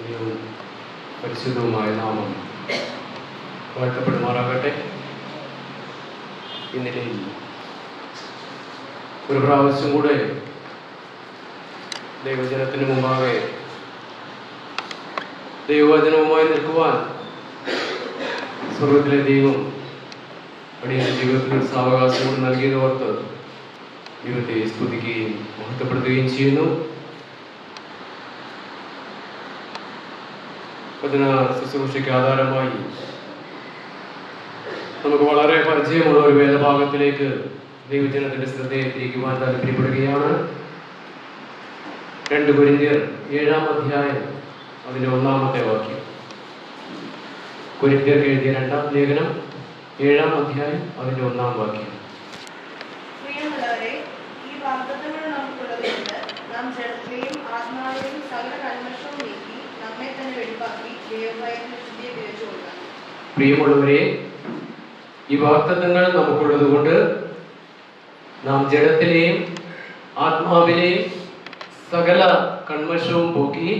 പുണ്യവും പരിശുദ്ധവുമായ നാമം വാഴ്ത്തപ്പെടുമാറാകട്ടെ. ഇന്നലെ ഒരു പ്രാവശ്യം കൂടെ ദൈവജനത്തിന് മുമ്പാകെ ദൈവവചനവുമായി നിൽക്കുവാൻ സ്വർഗത്തിലെ ദൈവം അടിയന്റെ ജീവിതത്തിൽ ഒരു സാവകാശം കൂടി നൽകിയതോർത്ത് ദൈവത്തെ സ്തുതിക്കുകയും മഹത്വപ്പെടുത്തുകയും ചെയ്യുന്നു. വചന ശുശ്രൂഷയ്ക്ക് ആധാരമായി നമുക്ക് വളരെ പരിചയമുള്ള ഒരു വേദഭാഗത്തിലേക്ക് ദൈവജനത്തിന്റെ ശ്രദ്ധയെ തിരിക്കുവാൻ താല്പര്യപ്പെടുകയാണ്. 2 കൊരിന്ത്യർ 7-ാം അധ്യായം അതിന്റെ 1-ാമത്തെ വാക്യം. കൊരിന്ത്യർക്ക് എഴുതിയ 2-ാം ലേഖനം 7-ാം അധ്യായം അതിന്റെ 1-ാം വാക്യം. പ്രിയമുള്ളവരെ, ഈ വാഗ്ദത്തങ്ങൾ നമുക്കുള്ളത് കൊണ്ട് നാം ജഡത്തിലെയും ആത്മാവിലെയും സകല കന്മഷവും പോക്കി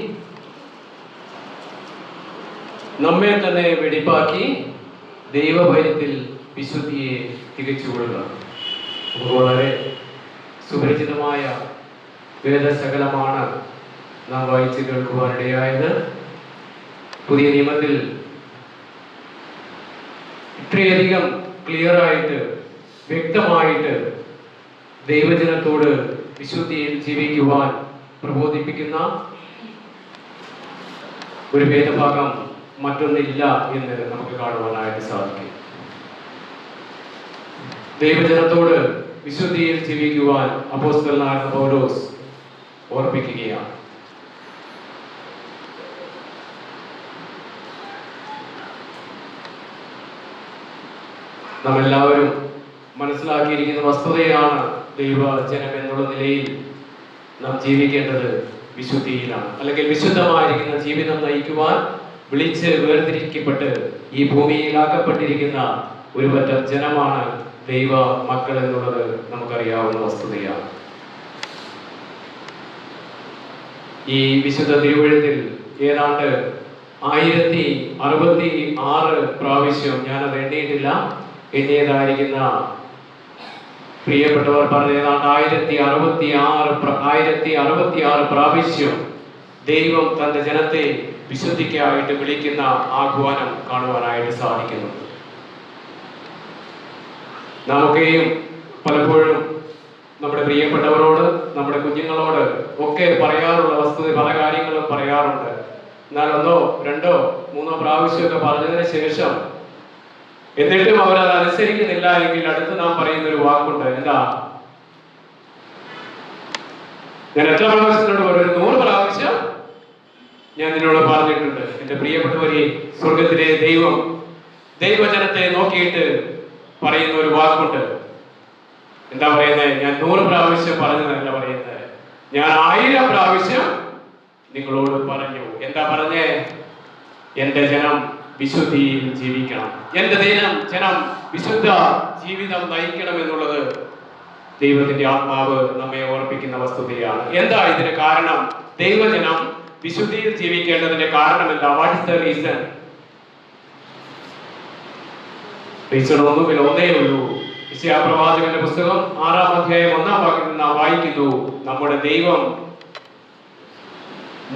നമ്മെ തന്നെ വെടിപ്പാക്കി ദൈവഭയത്തിൽ വിശുദ്ധിയെ തികച്ചുകൊള്ളുക. വളരെ സുപരിചിതമായ വേദശകലമാണ് നാം വായിച്ച് കേൾക്കുവാനിടയായത്. പുതിയ നിയമത്തിൽ ഇത്രയധികം ക്ലിയറായിട്ട് വ്യക്തമായിട്ട് ദൈവജനത്തോട് വിശുദ്ധിയിൽ ജീവിക്കുവാൻ പ്രബോധിപ്പിക്കുന്ന ഒരു വേദഭാഗം മറ്റൊന്നില്ല എന്ന് നമുക്ക് കാണുവാനായിട്ട് സാധിക്കും. ദൈവജനത്തോട് വിശുദ്ധിയിൽ ജീവിക്കുവാൻ അപ്പോസ്തലനായ പൗലോസ് ഓർമ്മിപ്പിക്കുകയാണ്. നാം എല്ലാവരും മനസ്സിലാക്കിയിരിക്കുന്ന വസ്തുതയാണ്, ദൈവജനം എന്നുള്ള നിലയിൽ നാം ജീവിക്കേണ്ടത് വിശുദ്ധിയിലാണ്. അല്ലെങ്കിൽ വിശുദ്ധമായിരിക്കുന്ന ജീവിതം നയിക്കുവാൻ വിളിച്ച് വേർതിരിക്കപ്പെട്ട് ഈ ഭൂമിയിലാക്കപ്പെട്ടിരിക്കുന്ന ഒരു പറ്റം ജനമാണ് ദൈവ മക്കൾ എന്നുള്ളത് നമുക്കറിയാവുന്ന വസ്തുതയാണ്. ഈ വിശുദ്ധ തിരുവഴുത്തിൽ ഏതാണ്ട് 1066 പ്രാവശ്യം, ഞാനത് എണ്ണിയിട്ടില്ല, എണ്ണിയതായിരിക്കുന്ന പ്രിയപ്പെട്ടവർ പറഞ്ഞ ഏതാണ്ട് 1066 പ്രാവശ്യം ദൈവം തന്റെ ജനത്തെ വിശുദ്ധിക്കായിട്ട് വിളിക്കുന്ന ആഹ്വാനം കാണുവാനായിട്ട് സാധിക്കുന്നു. നമുക്കെയും പലപ്പോഴും നമ്മുടെ പ്രിയപ്പെട്ടവരോട്, നമ്മുടെ കുഞ്ഞുങ്ങളോട് ഒക്കെ പറയാറുള്ള വസ്തുത, പല കാര്യങ്ങളും പറയാറുണ്ട്. എന്നാൽ 1, 2, 3 പ്രാവശ്യമൊക്കെ പറഞ്ഞതിന് ശേഷം എന്നിട്ടും അവരത് അനുസരിക്കുന്നില്ല എങ്കിൽ അടുത്ത് നാം പറയുന്ന ഒരു വാക്കുണ്ട്. എന്താ? ഞാൻ എത്ര പ്രാവശ്യത്തിനോട് ഒരു 100 പ്രാവശ്യം ഞാൻ നിന്നോട് പറഞ്ഞിട്ടുണ്ട്. എന്റെ പ്രിയപ്പെട്ടവരെ, സ്വർഗത്തിലെ ദൈവം ദൈവജനത്തെ നോക്കിയിട്ട് പറയുന്ന ഒരു വാക്കുണ്ട്. എന്താ പറയുന്നത്? ഞാൻ 100 പ്രാവശ്യം പറഞ്ഞതല്ല പറയുന്നത്, ഞാൻ 1000 പ്രാവശ്യം നിങ്ങളോട് പറഞ്ഞു. എന്താ പറഞ്ഞേ? എന്റെ ജനം വിശുദ്ധിയിൽ ജീവിക്കണം, എന്റെ ജനം വിശുദ്ധ ജീവിതം നയിക്കണം എന്നുള്ളത് ദൈവത്തിന്റെ ആത്മാവ് നമ്മെ ഓർപ്പിക്കുന്ന വസ്തുതയാണ്. എന്താ ഇതിന് കാരണം? ദൈവജനം വിശുദ്ധിയിൽ ജീവിക്കേണ്ടതിന്റെ കാരണം എന്താ? What is the reason? Reason ഒന്നുമില്ല, ഒന്നേ ഉള്ളൂ. യെശയ്യാ പ്രവാചകന്റെ പുസ്തകം 6-ാം അധ്യായം 1-ാം വാക്യത്തിൽ നാം വായിക്കുന്നു, നമ്മുടെ ദൈവം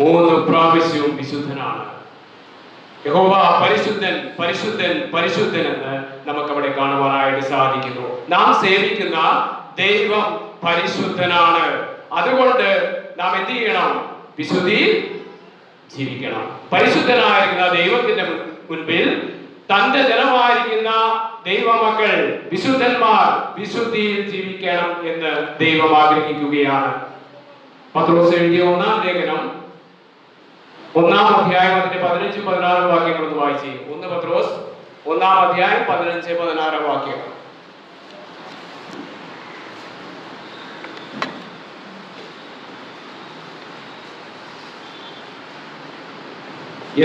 3 പ്രാവശ്യവും വിശുദ്ധനാണ്. യഹോവ പരിശുദ്ധൻ, പരിശുദ്ധൻ, പരിശുദ്ധൻ എന്ന് നമുക്കവിടെ കാണുവാനായിട്ട് സാധിക്കുന്നു. നാം സേവിക്കുന്ന ദൈവം പരിശുദ്ധനാണ്. അതുകൊണ്ട് നാം എന്ത് ചെയ്യണം? വിശുദ്ധിയിൽ ജീവിക്കണം. പരിശുദ്ധനായിരിക്കുന്ന ദൈവത്തിന്റെ മുൻപിൽ തന്റെ ജനമായിരിക്കുന്ന ദൈവമക്കൾ, വിശുദ്ധന്മാർ വിശുദ്ധിയിൽ ജീവിക്കണം എന്ന് ദൈവം ആഗ്രഹിക്കുകയാണ്. പത്രോസ് എഴുതിയ 1-ാം ലേഖനം 1-ാം അധ്യായം അതിന്റെ 15-16 വാക്യങ്ങളൊന്ന് വായിച്ചു. 1 പത്രോസ് 1-ാം അധ്യായം 15-16 വാക്യം.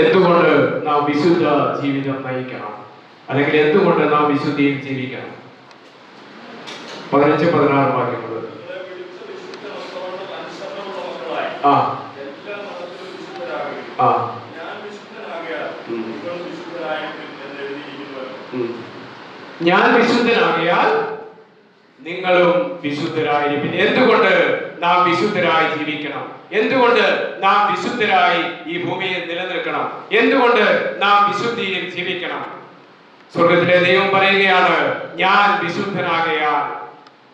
എന്തുകൊണ്ട് നാം വിശുദ്ധ ജീവിതം നയിക്കണം, അല്ലെങ്കിൽ എന്തുകൊണ്ട് നാം വിശുദ്ധിയിൽ ജീവിക്കണം? 15-16 വാക്യങ്ങൾ. ആ ഞാൻ വിശുദ്ധനാകിയാൽ നിങ്ങളും വിശുദ്ധരായിരിക്കും. എന്തുകൊണ്ട് നാം വിശുദ്ധരായി ജീവിക്കണം? എന്തുകൊണ്ട് നാം വിശുദ്ധരായി ഈ ഭൂമിയിൽ നിലനിൽക്കണം? എന്തുകൊണ്ട് നാം വിശുദ്ധിയിൽ ജീവിക്കണം? സ്വർഗത്തിലെ ദൈവം പറയുകയാണ്, ഞാൻ വിശുദ്ധനാകയാൽ.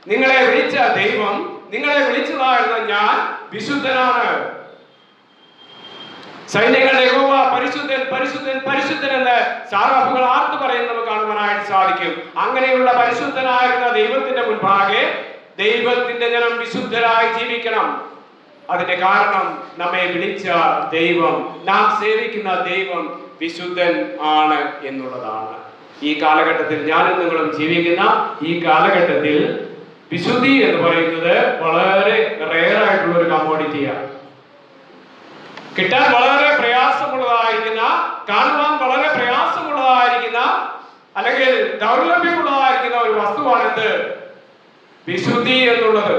നിങ്ങളെ വിളിച്ച ദൈവം, നിങ്ങളെ വിളിച്ചതായിരുന്ന ഞാൻ വിശുദ്ധനാണ്. സൈന്യങ്ങളുടെ യഹോവ പരിശുദ്ധൻ പരിശുദ്ധൻ പരിശുദ്ധൻ എന്ന് സാറാഫുകൾ ആർത്ത് പറയുന്നത് കാണുവാനായിട്ട് സാധിക്കും. അങ്ങനെയുള്ള പരിശുദ്ധനായിരുന്ന ദൈവത്തിന്റെ മുൻപാകെ ദൈവത്തിന്റെ ജനം വിശുദ്ധരായി ജീവിക്കണം. അതിന്റെ കാരണം നമ്മെ വിളിച്ച ദൈവം, നാം സേവിക്കുന്ന ദൈവം വിശുദ്ധൻ ആണ് എന്നുള്ളതാണ്. ഈ കാലഘട്ടത്തിൽ ഞാനും നിങ്ങളും ജീവിക്കുന്ന ഈ കാലഘട്ടത്തിൽ വിശുദ്ധി എന്ന് പറയുന്നത് വളരെ റെയർ ആയിട്ടുള്ള ഒരു കമ്മോഡിറ്റിയാണ്. കിട്ടാൻ വളരെ പ്രയാസമുള്ളതായിരിക്കുന്ന, കാണുവാൻ വളരെ പ്രയാസമുള്ളതായിരിക്കുന്ന, അല്ലെങ്കിൽ ദൗർലഭ്യമുള്ളതായിരിക്കുന്ന ഒരു വസ്തുവാണിത് വിശുദ്ധി എന്നുള്ളത്.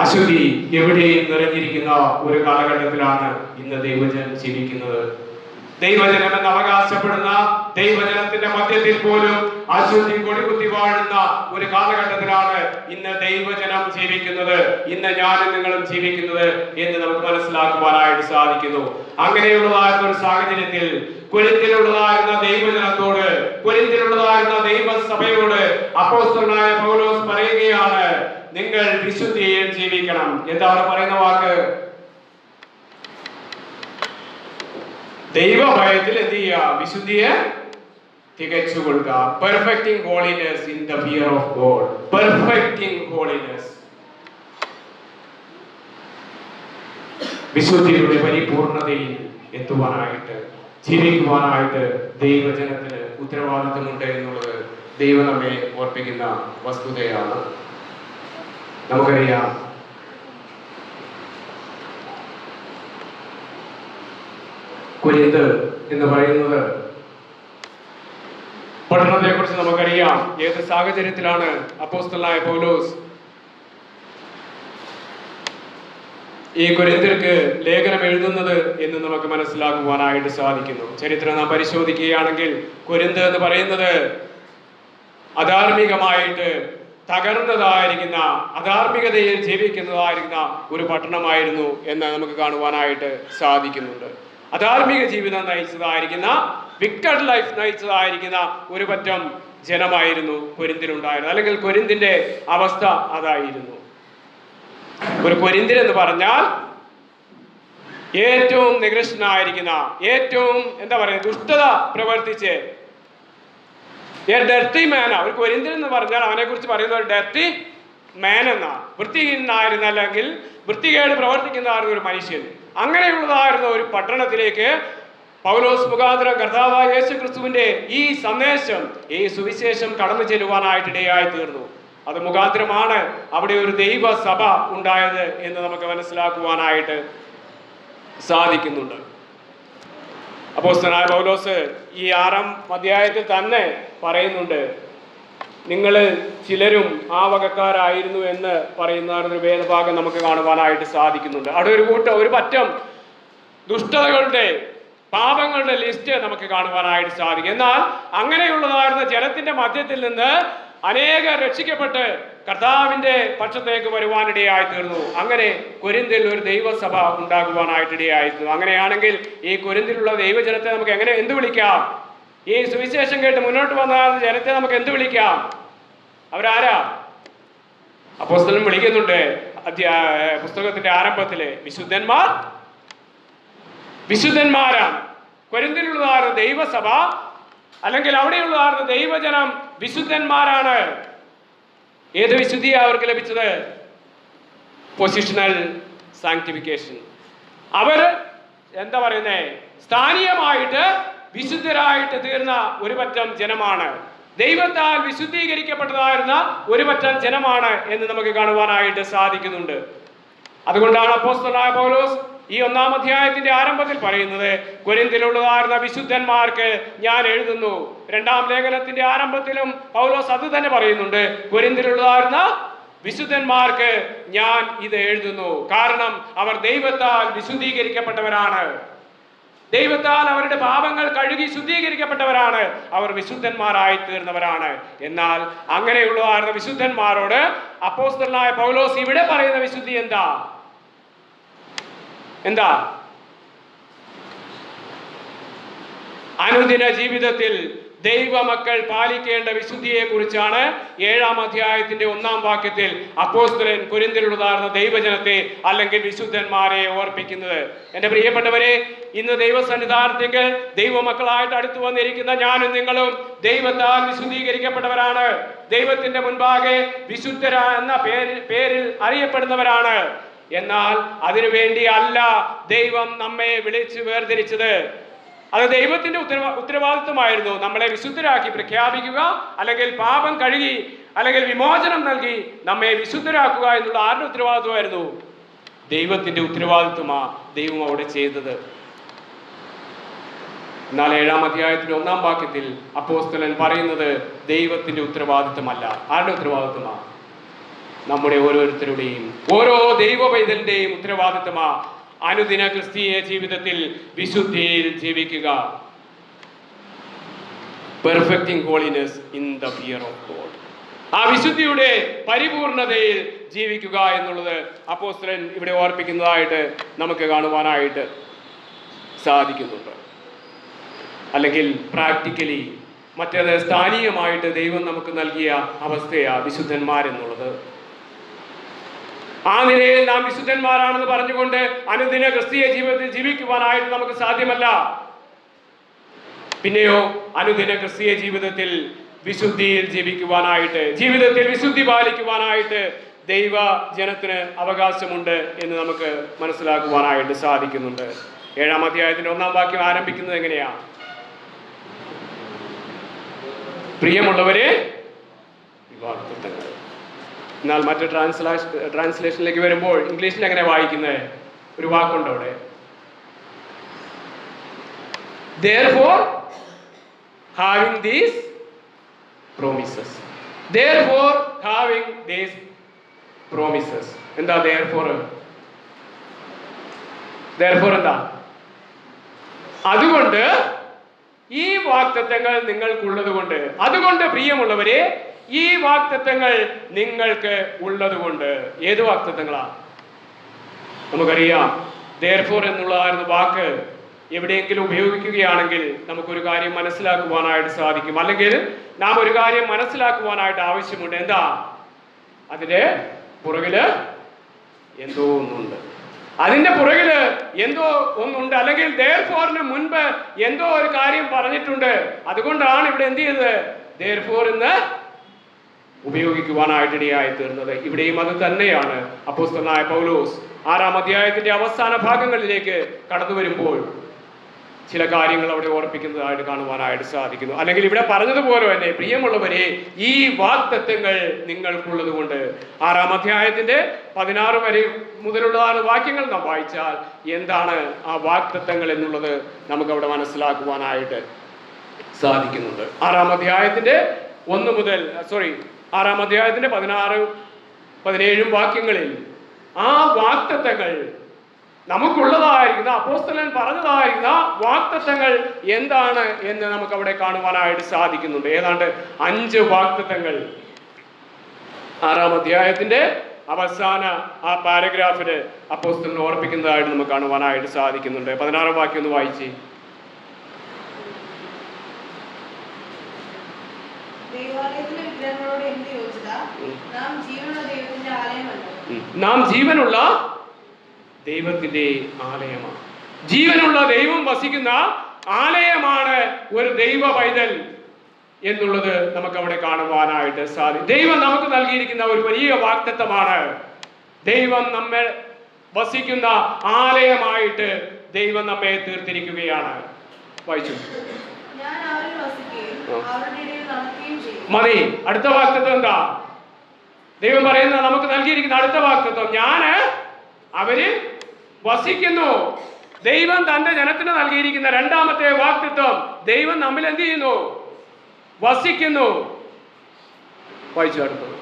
അശുദ്ധി എവിടെയും നിറഞ്ഞിരിക്കുന്ന ഒരു കാലഘട്ടത്തിലാണ് ഇന്ന് ദൈവജനം ജീവിക്കുന്നത്. ദൈവജനം എന്ന് അവകാശപ്പെടുന്ന ദൈവജനത്തിന്റെ മധ്യത്തിൽ പോലും അശുദ്ധി കൊടികുത്തി വാഴുന്ന ഒരു കാലഘട്ടത്തിലാണ് ഇന്ന് ദൈവജനം ജീവിക്കുന്നത്, ഇന്ന് ഞാനും നിങ്ങളും ജീവിക്കുന്നത് എന്ന് നമുക്ക് മനസ്സിലാക്കുവാനായിട്ട് സാധിക്കുന്നു. അങ്ങനെയുള്ളതായിരുന്ന ഒരു സാഹചര്യത്തിൽ കൊരിന്തിലുള്ളതായിരുന്ന ദൈവജനത്തോട്, കൊരിന്തിലുള്ളതായിരുന്ന ദൈവസഭയോട് അപ്പോസ്തലനായ പൗലോസ് പറയുകയാണ്, നിങ്ങൾ വിശുദ്ധിയിൽ ജീവിക്കണം. എന്താണ് പറയുന്ന വാക്ക്? ദൈവഭയത്തിൽ എന്ത് ചെയ്യുക? വിശുദ്ധിയെ തികച്ചുകൊള്ളുക. Perfecting holiness in the fear of God. Perfecting holiness, വിശുദ്ധിയുടെ പരിപൂർണതയിൽ എത്തുവാനായിട്ട്, ജീവിക്കുവാനായിട്ട് ദൈവജനത്തിന് ഉത്തരവാദിത്വമുണ്ട് എന്നുള്ളത് ദൈവം നമ്മെ ഓർപ്പിക്കുന്ന വസ്തുതയാണ്. നമുക്കറിയാം, കൊരിന്ത് എന്ന് പറയുന്നത് പഠനത്തെ കുറിച്ച് നമുക്കറിയാം. ഏത് സാഹചര്യത്തിലാണ് അപ്പോസ്തലനായ പൗലോസ് ഈ കൊരിന്ത്യർക്ക് ലേഖനം എഴുതുന്നത് എന്ന് നമുക്ക് മനസ്സിലാക്കുവാനായിട്ട് സാധിക്കുന്നു. ചരിത്രം നാം പരിശോധിക്കുകയാണെങ്കിൽ കൊരിന്ത് എന്ന് പറയുന്നത് അധാർമികമായിട്ട് തകർന്നതായിരിക്കുന്ന, അധാർമികതയിൽ ജീവിക്കുന്നതായിരിക്കുന്ന ഒരു പട്ടണമായിരുന്നു എന്ന് നമുക്ക് കാണുവാനായിട്ട് സാധിക്കുന്നുണ്ട്. അധാർമിക ജീവിതം നയിച്ചതായിരിക്കുന്ന, വിക്കഡ് ലൈഫ് നയിച്ചതായിരിക്കുന്ന ഒരു പറ്റം ജനമായിരുന്നു കൊരിന്തിലുണ്ടായിരുന്നത്, അല്ലെങ്കിൽ കൊരിന്തിന്റെ അവസ്ഥ അതായിരുന്നു. ഒരു കൊരിന്ത്യൻ എന്ന് പറഞ്ഞാൽ ഏറ്റവും നികൃഷ്ടനായിരിക്കുന്ന, ഏറ്റവും എന്താ പറയുക, ദുഷ്ടത പ്രവർത്തിച്ച് ഡർട്ടി മാൻ. ഒരു കൊരിന്ത്യൻ എന്ന് പറഞ്ഞാൽ അവനെ കുറിച്ച് പറയുന്ന ഒരു ഡർട്ടി മാൻ എന്ന, വൃത്തിഹീനായിരുന്ന അല്ലെങ്കിൽ വൃത്തികേട് പ്രവർത്തിക്കുന്നതായിരുന്ന ഒരു മനുഷ്യൻ. അങ്ങനെയുള്ളതായിരുന്ന ഒരു പട്ടണത്തിലേക്ക് പൗലോസ് മുഖാന്തരം കർത്താവായ യേശു ക്രിസ്തുവിന്റെ ഈ സന്ദേശം, ഈ സുവിശേഷം കടന്നു ചെല്ലുവാനായിട്ടിടയായി തീർന്നു. അത് മുഖാന്തരമാണ് അവിടെ ഒരു ദൈവസഭ ഉണ്ടായത് എന്ന് നമുക്ക് മനസ്സിലാക്കുവാനായിട്ട് സാധിക്കുന്നുണ്ട്. അപ്പോസ്തലനായ പൗലോസ് ഈ 6-ാം അധ്യായത്തിൽ തന്നെ പറയുന്നുണ്ട്, നിങ്ങൾ ചിലരും ആ വകക്കാരായിരുന്നു എന്ന് പറയുന്ന ഒരു വേദഭാഗം നമുക്ക് കാണുവാനായിട്ട് സാധിക്കുന്നുണ്ട്. അവിടെ ഒരു പറ്റം ദുഷ്ടതകളുടെ, പാപങ്ങളുടെ ലിസ്റ്റ് നമുക്ക് കാണുവാനായിട്ട് സാധിക്കും. എന്നാൽ അങ്ങനെയുള്ളതായിരുന്ന ജനത്തിന്റെ മധ്യത്തിൽ നിന്ന് അനേകം രക്ഷിക്കപ്പെട്ട് കർത്താവിന്റെ പക്ഷത്തേക്ക് വരുവാനിടയായി തീർന്നു. അങ്ങനെ കൊരിന്തിൽ ഒരു ദൈവസഭ ഉണ്ടാകുവാനായിട്ടിടയായിരുന്നു. അങ്ങനെയാണെങ്കിൽ ഈ കൊരിന്തിലുള്ള ദൈവജനത്തെ നമുക്ക് എങ്ങനെ എന്ത് വിളിക്കാം? ഈ സുവിശേഷം കേട്ട് മുന്നോട്ട് വന്ന ജനത്തെ നമുക്ക് എന്ത് വിളിക്കാം? അവരാരാ? അപ്പോസ്തലൻ വിളിക്കുന്നുണ്ട് പുസ്തകത്തിന്റെ ആരംഭത്തില്, വിശുദ്ധന്മാർ, വിശുദ്ധന്മാരാണ്. കൊരിന്തിലുള്ളതായിരുന്ന ദൈവസഭ അല്ലെങ്കിൽ അവിടെയുള്ളതായിരുന്ന ദൈവജനം വിശുദ്ധന്മാരാണ്. ഏത് വിശുദ്ധിയാണ് അവർക്ക് ലഭിച്ചത്? Positional sanctification. അവർ എന്താ പറയുന്നേ, സ്ഥാനീയമായിട്ട് വിശുദ്ധരായിട്ട് തീർന്ന ഒരു പറ്റം ജനമാണ്. ദൈവത്താൽ വിശുദ്ധീകരിക്കപ്പെട്ടതായിരുന്ന ഒരു പറ്റം ജനമാണ് എന്ന് നമുക്ക് കാണുവാനായിട്ട് സാധിക്കുന്നുണ്ട്. അതുകൊണ്ടാണ് അപ്പോസ്തലനായ പൗലോസ് ഈ 1-ാം അധ്യായത്തിന്റെ ആരംഭത്തിൽ പറയുന്നത്, കൊരിന്തിലുള്ളതായിരുന്ന വിശുദ്ധന്മാർക്ക് ഞാൻ എഴുതുന്നു. 2-ാം ലേഖനത്തിന്റെ ആരംഭത്തിലും പൗലോസ് അത് തന്നെ പറയുന്നുണ്ട്, കൊരിന്തിലുള്ളതായിരുന്ന വിശുദ്ധന്മാർക്ക് ഞാൻ ഇത് എഴുതുന്നു. കാരണം അവർ ദൈവത്താൽ വിശുദ്ധീകരിക്കപ്പെട്ടവരാണ്. ദൈവത്താൽ അവരുടെ പാപങ്ങൾ കഴുകി ശുദ്ധീകരിക്കപ്പെട്ടവരാണ്, അവർ വിശുദ്ധന്മാരായി തീർന്നവരാണ്. എന്നാൽ അങ്ങനെയുള്ള വിശുദ്ധന്മാരോട് അപ്പോസ്തലനായ പൗലോസ് ഇവിടെ പറയുന്ന വിശുദ്ധി എന്താ? അനുദിന ജീവിതത്തിൽ ദൈവമക്കൾ പാലിക്കേണ്ട വിശുദ്ധിയെ കുറിച്ചാണ് 7-ാം അധ്യായത്തിന്റെ 1-ാം വാക്യത്തിൽ അപ്പോസ്തലൻ കൊരിന്ത്യയിലുള്ളതായിരുന്ന ദൈവജനത്തെ അല്ലെങ്കിൽ വിശുദ്ധന്മാരെ ഓർപ്പിക്കുന്നത്. എന്റെ പ്രിയപ്പെട്ടവരെ, ഇന്ന് ദൈവസന്നിധാനത്തിൽ ദൈവമക്കളായിട്ട് അടുത്തു വന്നിരിക്കുന്ന ഞാനും നിങ്ങളും ദൈവത്താൽ വിശുദ്ധീകരിക്കപ്പെട്ടവരാണ്. ദൈവത്തിന്റെ മുൻപാകെ വിശുദ്ധര എന്ന പേരിൽ അറിയപ്പെടുന്നവരാണ്. എന്നാൽ അതിനുവേണ്ടി അല്ല ദൈവം നമ്മെ വിളിച്ച് വേർതിരിച്ചത്. അത് ദൈവത്തിന്റെ ഉത്തരവാദിത്വമായിരുന്നു. നമ്മളെ വിശുദ്ധരാക്കി പ്രഖ്യാപിക്കുക, അല്ലെങ്കിൽ പാപം കഴുകി, അല്ലെങ്കിൽ വിമോചനം നൽകി നമ്മെ വിശുദ്ധരാക്കുക എന്നുള്ള ആരുടെ ഉത്തരവാദിത്വമായിരുന്നു? ദൈവത്തിന്റെ ഉത്തരവാദിത്വമാ ദൈവം അവിടെ ചെയ്തത്. എന്നാൽ 7-ാം അധ്യായത്തിന്റെ 1-ാം വാക്യത്തിൽ അപ്പോസ്തലൻ പറയുന്നത് ദൈവത്തിന്റെ ഉത്തരവാദിത്വമല്ല. ആരുടെ ഉത്തരവാദിത്വമാ? നമ്മുടെ ഓരോരുത്തരുടെയും, ഓരോ ദൈവ പൈതലിന്റെയും ഉത്തരവാദിത്വമാ അനുദിന ക്രിസ്തീയ ജീവിതത്തിൽ വിശുദ്ധിയിൽ ജീവിക്കുക. Perfecting holiness in the fear of God. ആ വിശുദ്ധിയുടെ പരിപൂർണതയിൽ ജീവിക്കുക എന്നുള്ളത് അപ്പോസ്തലൻ ഇവിടെ ഓർപ്പിക്കുന്നതായിട്ട് നമുക്ക് കാണുവാനായിട്ട് സാധിക്കുന്നുണ്ട്. അല്ലെങ്കിൽ പ്രാക്ടിക്കലി മറ്റേത് സ്ഥാനീയമായിട്ട് ദൈവം നമുക്ക് നൽകിയ അവസ്ഥയാ വിശുദ്ധന്മാരെന്നുള്ളത്. ആ നിലയിൽ നാം വിശുദ്ധന്മാരാണെന്ന് പറഞ്ഞുകൊണ്ട് അനുദിന ക്രിസ്തീയ ജീവിതത്തിൽ ജീവിക്കുവാനായിട്ട് നമുക്ക് സാധ്യമല്ല. പിന്നെയോ അനുദിന ക്രിസ്തീയ ജീവിതത്തിൽ വിശുദ്ധിയിൽ ജീവിക്കുവാനായിട്ട്, ജീവിതത്തിൽ വിശുദ്ധി പാലിക്കുവാനായിട്ട് ദൈവ ജനത്തിന് അവകാശമുണ്ട് എന്ന് നമുക്ക് മനസ്സിലാക്കുവാനായിട്ട് സാധിക്കുന്നുണ്ട്. 7-ാം അധ്യായത്തിന്റെ 1-ാം വാക്യം ആരംഭിക്കുന്നത് എങ്ങനെയാ? പ്രിയമുള്ളവരെ, വിവാദത്തങ്ങൾ. എന്നാൽ മറ്റു ട്രാൻസ്ലേഷനിലേക്ക് വരുമ്പോൾ ഇംഗ്ലീഷിൽ എങ്ങനെ വായിക്കുന്നത്? ഒരു വാക്കുണ്ട് അവിടെ, therefore having these promises. Therefore having these promises. എന്താ therefore? therefore എന്താ? അതുകൊണ്ട് ഈ വാഗ്ദത്തങ്ങൾ നിങ്ങൾക്കുള്ളത് കൊണ്ട്. അതുകൊണ്ട് പ്രിയമുള്ളവരെ, ഈ വാഗ്ദത്തങ്ങൾ നിങ്ങൾക്ക് ഉള്ളത് കൊണ്ട്. ഏത് വാഗ്ദത്തങ്ങളാ? നമുക്കറിയാം, therefore എന്നുള്ള വാക്ക് എവിടെയെങ്കിലും ഉപയോഗിക്കുകയാണെങ്കിൽ നമുക്കൊരു കാര്യം മനസ്സിലാക്കുവാനായിട്ട് സാധിക്കും. അല്ലെങ്കിൽ നാം ഒരു കാര്യം മനസ്സിലാക്കുവാനായിട്ട് ആവശ്യമുണ്ട്. എന്താ? അതിന്റെ പുറകില് എന്തോ ഒന്നുണ്ട്. അതിന്റെ പുറകില് എന്തോ ഒന്നുണ്ട്. അല്ലെങ്കിൽ therefore-ന് മുൻപ് എന്തോ ഒരു കാര്യം പറഞ്ഞിട്ടുണ്ട്. അതുകൊണ്ടാണ് ഇവിടെ എന്ത് ചെയ്തത്? therefore എന്ന് ഉപയോഗിക്കുവാനായിട്ടിടയായി തീർന്നത്. ഇവിടെയും അത് തന്നെയാണ്. അപ്പോസ്തലനായ പൗലോസ് 6-ാം അധ്യായത്തിന്റെ അവസാന ഭാഗങ്ങളിലേക്ക് കടന്നു വരുമ്പോൾ ചില കാര്യങ്ങൾ അവിടെ ഓർപ്പിക്കുന്നതായിട്ട് കാണുവാനായിട്ട് സാധിക്കുന്നു. അല്ലെങ്കിൽ ഇവിടെ പറഞ്ഞതുപോലെ തന്നെ, പ്രിയമുള്ളവരെ, ഈ വാഗ്ദത്തങ്ങൾ നിങ്ങൾക്കുള്ളത് കൊണ്ട്. 6-ാം അധ്യായത്തിന്റെ 16 വരെ മുതലുള്ള വാക്യങ്ങൾ നാം വായിച്ചാൽ എന്താണ് ആ വാഗ്ദത്തങ്ങൾ എന്നുള്ളത് നമുക്ക് അവിടെ മനസ്സിലാക്കുവാനായിട്ട് സാധിക്കുന്നുണ്ട്. 6-ാം അധ്യായത്തിന്റെ 16-17 വാക്യങ്ങളിൽ ആ വാഗ്ദത്തങ്ങൾ നമുക്കുള്ളതായിരിക്കുന്ന, അപ്പോസ്തലൻ പറഞ്ഞതായിരിക്കുന്ന വാഗ്ദത്തങ്ങൾ എന്താണ് എന്ന് നമുക്ക് അവിടെ കാണുവാനായിട്ട് സാധിക്കുന്നുണ്ട്. ഏതാണ്ട് 5 വാഗ്ദത്തങ്ങൾ 6-ാം അധ്യായത്തിന്റെ അവസാന ആ പാരഗ്രാഫില് അപ്പോസ്തലൻ ഓർപ്പിക്കുന്നതായിട്ട് നമുക്ക് കാണുവാനായിട്ട് സാധിക്കുന്നുണ്ട്. 16-ാം വാക്യം ഒന്ന് വായിച്ചേ. നാം ജീവനുള്ള ദൈവത്തിന്റെ ആലയമാണ്. ജീവനുള്ള ദൈവം വസിക്കുന്ന ആലയമാണ് ഒരു ദൈവ പൈതൽ എന്നുള്ളത് നമുക്ക് അവിടെ കാണുവാനായിട്ട് സാധിക്കും. ദൈവം നമുക്ക് നൽകിയിരിക്കുന്ന ഒരു വലിയ വാഗ്ദത്തമാണ്. ദൈവം നമ്മെ വസിക്കുന്ന ആലയമായിട്ട് ദൈവം നമ്മെ തീർത്തിരിക്കുകയാണ്. വായിച്ചു മതി. അടുത്ത വാഗ്ദത്തം എന്താ? ദൈവം പറയുന്ന നമുക്ക് നൽകിയിരിക്കുന്ന അടുത്ത വാഗ്ദത്തം, ഞാന് അവരിൽ വസിക്കുന്നു. ദൈവം തന്റെ ജനത്തിന് നൽകിയിരിക്കുന്ന 2ാമത്തെ വാഗ്ദത്തം, ദൈവം നമ്മിൽ എന്ത് ചെയ്യുന്നു? വസിക്കുന്നു. വായിച്ചു അടുത്തത്.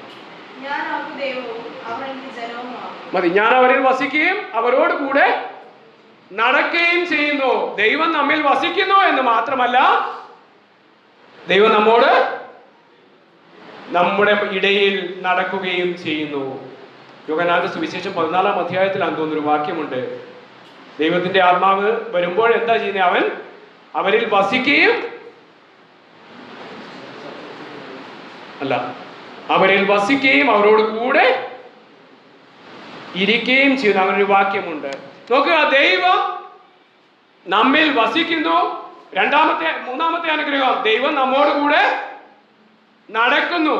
മതി. ഞാൻ അവരിൽ വസിക്കുകയും അവരോട് കൂടെ നടക്കുകയും ചെയ്യുന്നു. ദൈവം നമ്മിൽ വസിക്കുന്നു എന്ന് മാത്രമല്ല, ദൈവം നമ്മുടെ ഇടയിൽ നടക്കുകയും ചെയ്യുന്നു. യോഹന്നാന്റെ സുവിശേഷം 14-ാം അധ്യായത്തിൽ തോന്നുന്നൊരു വാക്യമുണ്ട്. ദൈവത്തിന്റെ ആത്മാവ് വരുമ്പോൾ എന്താ ചെയ്യുന്നത്? അവൻ അവരിൽ വസിക്കുകയും അവരിൽ വസിക്കുകയും അവരോട് കൂടെ ഇരിക്കുകയും ചെയ്യുന്നു. അങ്ങനൊരു വാക്യമുണ്ട്. നോക്കുക, ദൈവം നമ്മിൽ വസിക്കുന്നു. മൂന്നാമത്തെ അനുഗ്രഹം, ദൈവം നമ്മോട് കൂടെ നടക്കുന്നു.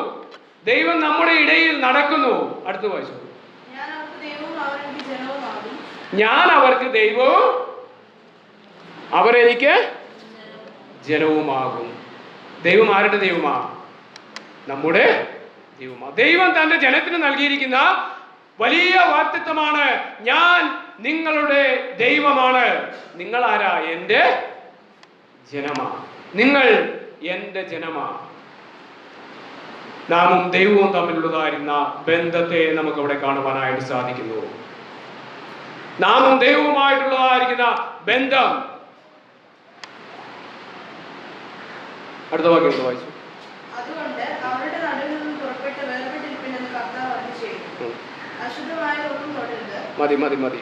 ദൈവം നമ്മുടെ ഇടയിൽ നടക്കുന്നു. അടുത്ത വായിച്ചു. ഞാൻ അവർക്ക് ദൈവവും അവരെനിക്ക് ജനവുമാകും. ദൈവം ആരുടെ ദൈവമാ? നമ്മുടെ ദൈവമാ. ദൈവം തന്റെ ജനത്തിന് നൽകിയിരിക്കുന്ന വലിയ വാഗ്ദത്തമാണ്, ഞാൻ നിങ്ങളുടെ ദൈവമാണ്. നിങ്ങൾ ആരാ? എൻ്റെ ജനമാ. നിങ്ങൾ എൻ്റെ ജനമാ. നാമും ദൈവവും തമ്മിലുള്ളതായിരുന്ന ബന്ധത്തെ നമുക്ക് അവിടെ കാണുവാനായിട്ട് സാധിക്കുന്നു. നാമും ദൈവവുമായിട്ടുള്ളതായിരിക്കുന്ന ബന്ധം. അടുത്ത വാക്യം വായിച്ചു. മതി.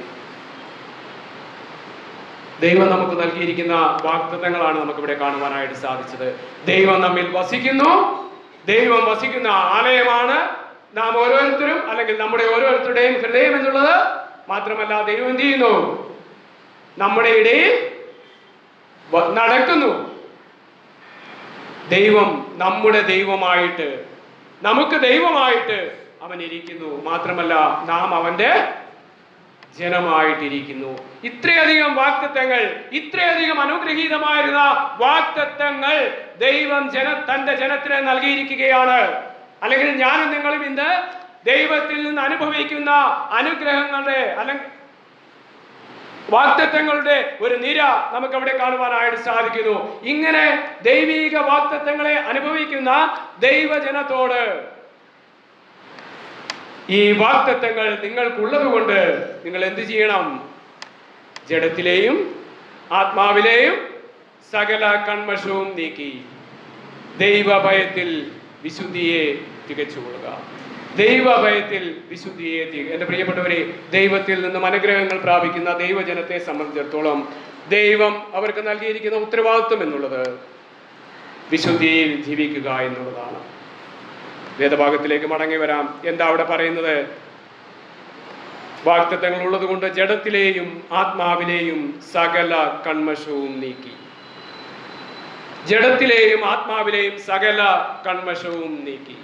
ദൈവം നമുക്ക് നൽകിയിരിക്കുന്ന വാഗ്ദത്തങ്ങളാണ് നമുക്കിവിടെ കാണുവാനായിട്ട് സാധിച്ചത്. ദൈവം നമ്മിൽ വസിക്കുന്നു. ദൈവം വസിക്കുന്ന ആലയമാണ് നാം ഓരോരുത്തരും, അല്ലെങ്കിൽ നമ്മുടെ ഓരോരുത്തരുടെയും ഹൃദയം എന്നുള്ളത്. മാത്രമല്ല, ദൈവം എന്ത് ചെയ്യുന്നു? നമ്മുടെ ഇടയിൽ നടക്കുന്നു. ദൈവം നമ്മുടെ ദൈവമായിട്ട്, നമുക്ക് ദൈവമായിട്ട് അവൻ ഇരിക്കുന്നു. മാത്രമല്ല, നാം അവന്റെ ജനമായിട്ടിരിക്കുന്നു. ഇത്രയധികം വാഗ്ദത്തങ്ങൾ, ഇത്രയധികം അനുഗ്രഹീതമായിരുന്ന വാഗ്ദത്തങ്ങൾ ദൈവം തന്റെ ജനത്തിന് നൽകിയിരിക്കുകയാണ്. അല്ലെങ്കിൽ ഞാനും നിങ്ങളും ഇന്ന് ദൈവത്തിൽ നിന്ന് അനുഭവിക്കുന്ന അനുഗ്രഹങ്ങളുടെ അല്ലെങ്കിൽ വാഗ്ദത്തങ്ങളുടെ ഒരു നിര നമുക്ക് അവിടെ കാണുവാനായിട്ട് സാധിക്കുന്നു. ഇങ്ങനെ ദൈവിക വാഗ്ദത്തങ്ങളെ അനുഭവിക്കുന്ന ദൈവജനത്തോട് ഈ വാഗ്ദത്തങ്ങൾ നിങ്ങൾക്കുള്ളത് കൊണ്ട് നിങ്ങൾ എന്ത് ചെയ്യണം? ജഡത്തിലെയും ആത്മാവിലെയും സകല കന്മഷവും നീക്കി ദൈവഭയത്തിൽ വിശുദ്ധിയെ തികച്ചുകൊള്ളുക. ദൈവഭയത്തിൽ വിശുദ്ധിയെ എൻ്റെ പ്രിയപ്പെട്ടവരെ, ദൈവത്തിൽ നിന്നും അനുഗ്രഹങ്ങൾ പ്രാപിക്കുന്ന ദൈവജനത്തെ സംബന്ധിച്ചിടത്തോളം ദൈവം അവർക്ക് നൽകിയിരിക്കുന്ന ഉത്തരവാദിത്വം എന്നുള്ളത് വിശുദ്ധിയിൽ ജീവിക്കുക എന്നുള്ളതാണ്. വേദഭാഗത്തിലേക്ക് മടങ്ങി വരാം. എന്താ അവിടെ പറയുന്നത്? വാഗ്ദത്തങ്ങൾ ഉള്ളത് കൊണ്ട് ജഡത്തിലെയും ആത്മാവിലെയും സകല കന്മഷവും നീക്കി. ജഡത്തിലെയും ആത്മാവിലെയും സകല കന്മഷവും നീക്കി.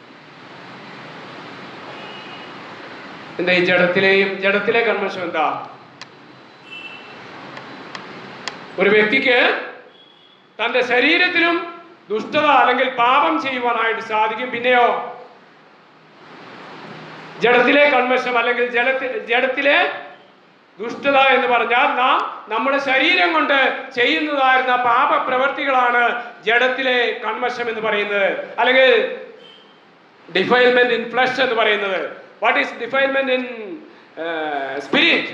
എന്താ ഈ ജഡത്തിലെ കന്മഷം? എന്താ? ഒരു വ്യക്തിക്ക് തന്റെ ശരീരത്തിലും ദുഷ്ടത അല്ലെങ്കിൽ പാപം ചെയ്യുവാനായിട്ട് സാധിക്കും. പിന്നെയോ ജഡത്തിലെ കന്മഷം അല്ലെങ്കിൽ ജഡത്തിലെ ദുഷ്ടത എന്ന് പറഞ്ഞാൽ നാം നമ്മുടെ ശരീരം കൊണ്ട് ചെയ്യുന്നതായിരുന്ന പാപ പ്രവൃത്തികളാണ് ജഡത്തിലെ കന്മഷം എന്ന് പറയുന്നത്, അല്ലെങ്കിൽ ഡിഫൈൽമെന്റ് ഇൻ ഫ്ലഷ് എന്ന് പറയുന്നത്. What is defilement in spirit?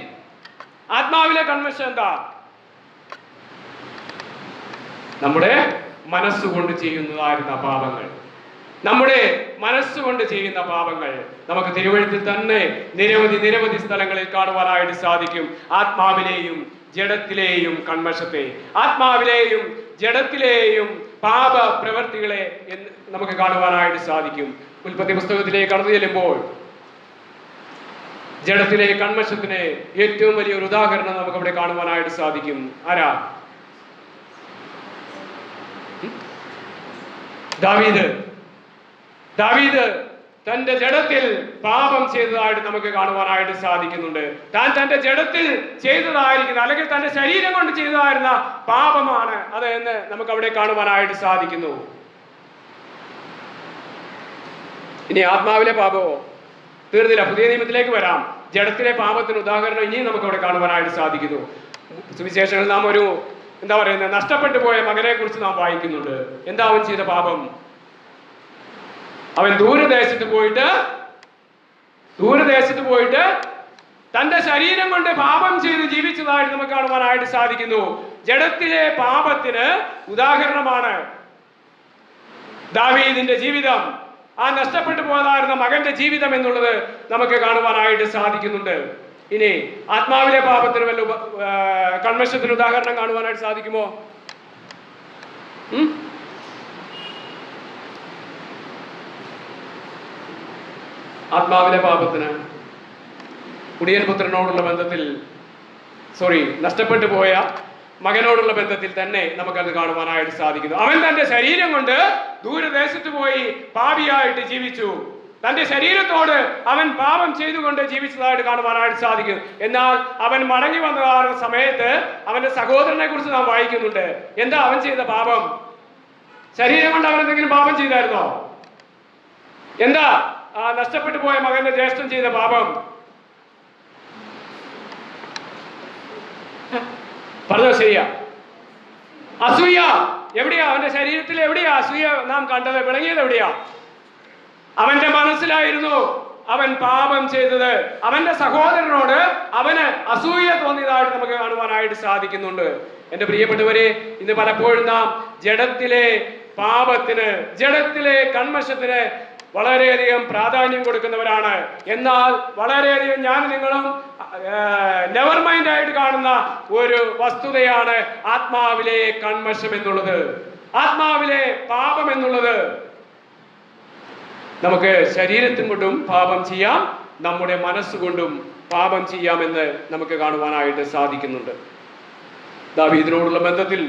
ആത്മാവിലെ കന്മഷം എന്താ? നമ്മുടെ മനസ്സുകൊണ്ട് ചെയ്യുന്നതായിരുന്ന പാപങ്ങൾ, നമ്മുടെ മനസ്സുകൊണ്ട് ചെയ്യുന്ന പാപങ്ങൾ നമുക്ക് തിരുവഴുത്തിൽ തന്നെ നിരവധി സ്ഥലങ്ങളിൽ കാണുവാനായിട്ട് സാധിക്കും. ആത്മാവിലെയും ജഡത്തിലെയും കന്മഷത്തെ, ആത്മാവിലെയും ജഡത്തിലെയും പാപ പ്രവൃത്തികളെ നമുക്ക് കാണുവാനായിട്ട് സാധിക്കും. ഉൽപ്പത്തി പുസ്തകത്തിലേക്ക് കടന്നു ചെല്ലുമ്പോൾ ജഡത്തിലെ കന്മഷത്തിന് ഏറ്റവും വലിയൊരു ഉദാഹരണം നമുക്ക് അവിടെ കാണുവാനായിട്ട് സാധിക്കും. ആരാ? ദാവീദ് തന്റെ ജഡത്തിൽ പാപം ചെയ്തതായിട്ട് നമുക്ക് കാണുവാനായിട്ട് സാധിക്കുന്നുണ്ട്. താൻ തന്റെ ജഡത്തിൽ ചെയ്തതായിരിക്കുന്ന അല്ലെങ്കിൽ തന്റെ ശരീരം കൊണ്ട് ചെയ്തതായിരുന്ന പാപമാണ് അത് എന്ന് നമുക്ക് അവിടെ കാണുവാനായിട്ട് സാധിക്കുന്നു. ഇനി ആത്മാവിലെ പാപമോ? തീർന്നില്ല. പുതിയ നിയമത്തിലേക്ക് വരാം. ജഡത്തിലെ പാപത്തിന് ഉദാഹരണം ഇനിയും നമുക്ക് അവിടെ കാണുവാനായിട്ട് സാധിക്കുന്നു. സുവിശേഷങ്ങളിൽ നാം ഒരു നഷ്ടപ്പെട്ടു പോയ മകനെ കുറിച്ച് നാം വായിക്കുന്നുണ്ട്. എന്താ അവൻ ചെയ്ത പാപം? അവൻ ദൂരദേശത്ത് പോയിട്ട് തന്റെ ശരീരം കൊണ്ട് പാപം ചെയ്ത് ജീവിച്ചതായിട്ട് നമുക്ക് കാണുവാനായിട്ട് സാധിക്കുന്നു. ജഡത്തിലെ പാപത്തിന് ഉദാഹരണമാണ് ദാവീദിന്റെ ജീവിതം. ആ നഷ്ടപ്പെട്ടു പോയതായിരുന്ന മകന്റെ ജീവിതം എന്നുള്ളത് നമുക്ക് കാണുവാനായിട്ട് സാധിക്കുന്നുണ്ട്. ഇനി ആത്മാവിലെ പാപത്തിന് വല്ല കൺവെൻഷത്തിന് ഉദാഹരണം കാണുവാനായിട്ട് സാധിക്കുമോ? ആത്മാവിലെ പാപത്തിന് കുടിയൻ പുത്രനോടുള്ള ബന്ധത്തിൽ നഷ്ടപ്പെട്ടു പോയ മകനോടുള്ള ബന്ധത്തിൽ തന്നെ നമുക്കത് കാണുവാനായിട്ട് സാധിക്കുന്നു. അവൻ തന്റെ ശരീരം കൊണ്ട് ദൂരദേശത്ത് പോയി പാപിയായിട്ട് ജീവിച്ചു. തന്റെ ശരീരത്തോട് അവൻ പാപം ചെയ്തുകൊണ്ട് ജീവിച്ചതായിട്ട് കാണുവാനായിട്ട് സാധിക്കും. എന്നാൽ അവൻ മടങ്ങി വന്ന സമയത്ത് അവന്റെ സഹോദരനെ കുറിച്ച് നാം വായിക്കുന്നുണ്ട്. എന്താ അവൻ ചെയ്ത പാപം? ശരീരം കൊണ്ട് അവൻ എന്തെങ്കിലും പാപം ചെയ്തായിരുന്നോ? എന്താ നഷ്ടപ്പെട്ടു പോയ മകന്റെ ജ്യേഷ്ഠൻ ചെയ്ത പാപം? പറഞ്ഞോ ശരിയാ? അസൂയ. എവിടെയാ അവന്റെ ശരീരത്തിൽ? എവിടെയാ അസൂയ നാം കണ്ടത്? വിളങ്ങിയത് എവിടെയാ? അവന്റെ മനസ്സിലായിരുന്നു അവൻ പാപം ചെയ്തത്. അവന്റെ സഹോദരനോട് അവന് അസൂയ തോന്നിയതായിട്ട് നമുക്ക് കാണുവാനായിട്ട് സാധിക്കുന്നുണ്ട്. എന്റെ പ്രിയപ്പെട്ടവരെ, ഇന്ന് പലപ്പോഴും നാം ജഡത്തിലെ പാപത്തിന്, ജഡത്തിലെ കന്മഷത്തിന് വളരെയധികം പ്രാധാന്യം കൊടുക്കുന്നവരാണ്. എന്നാൽ വളരെയധികം ഞാൻ നിങ്ങളും നെവർ മൈൻഡ് ആയിട്ട് കാണുന്ന ഒരു വസ്തുതയാണ് ആത്മാവിലെ കന്മഷം എന്നുള്ളത്, ആത്മാവിലെ പാപം എന്നുള്ളത്. നമുക്ക് ശരീരത്തും കൊണ്ടും പാപം ചെയ്യാം, നമ്മുടെ മനസ്സുകൊണ്ടും പാപം ചെയ്യാമെന്ന് നമുക്ക് കാണുവാനായിട്ട് സാധിക്കുന്നുണ്ട്. ദാവീദിനോടുള്ള ബന്ധത്തിൽ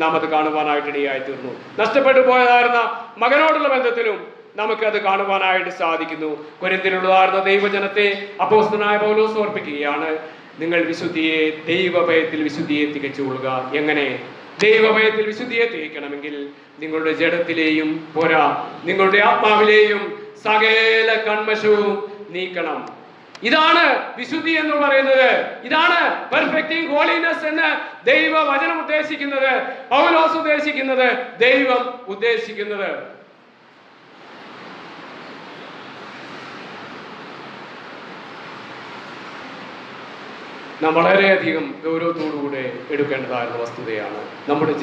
നാം അത് കാണുവാനായിട്ട് ഇടയായി തീർന്നു. നഷ്ടപ്പെട്ടു പോയതായിരുന്ന മകനോടുള്ള ബന്ധത്തിലും നമുക്കത് കാണുവാനായിട്ട് സാധിക്കുന്നു. കൊരിന്ത്യയിലുള്ളതായിരുന്ന ദൈവജനത്തെ അപ്പോസ്തലനായ പൗലോസ് ഓർപ്പിക്കുകയാണ്, നിങ്ങൾ വിശുദ്ധിയെ, ദൈവഭയത്തിൽ വിശുദ്ധിയെ തികച്ചുകൊള്ളുക. എങ്ങനെ? ദൈവഭയത്തിൽ വിശുദ്ധിയെ തികയ്ക്കണമെങ്കിൽ നിങ്ങളുടെ ജഡത്തിലെയും പോരാ, നിങ്ങളുടെ ആത്മാവിലെയും സകല കന്മഷവും നീക്കണം. ഇതാണ് വിശുദ്ധി എന്ന് പറയുന്നത്. ഇതാണ് പെർഫെക്റ്റിംഗ് ഹോളിനെസ് എന്ന് ദൈവവചനം ഉദ്ദേശിക്കുന്നത്, പൗലോസ് ഉദ്ദേശിക്കുന്നത്, ദൈവം ഉദ്ദേശിക്കുന്നത്. നാം വളരെയധികം ഗൗരവത്തോടുകൂടെ എടുക്കേണ്ടതായിരുന്ന വസ്തുതയാണ്. നമ്മുടെ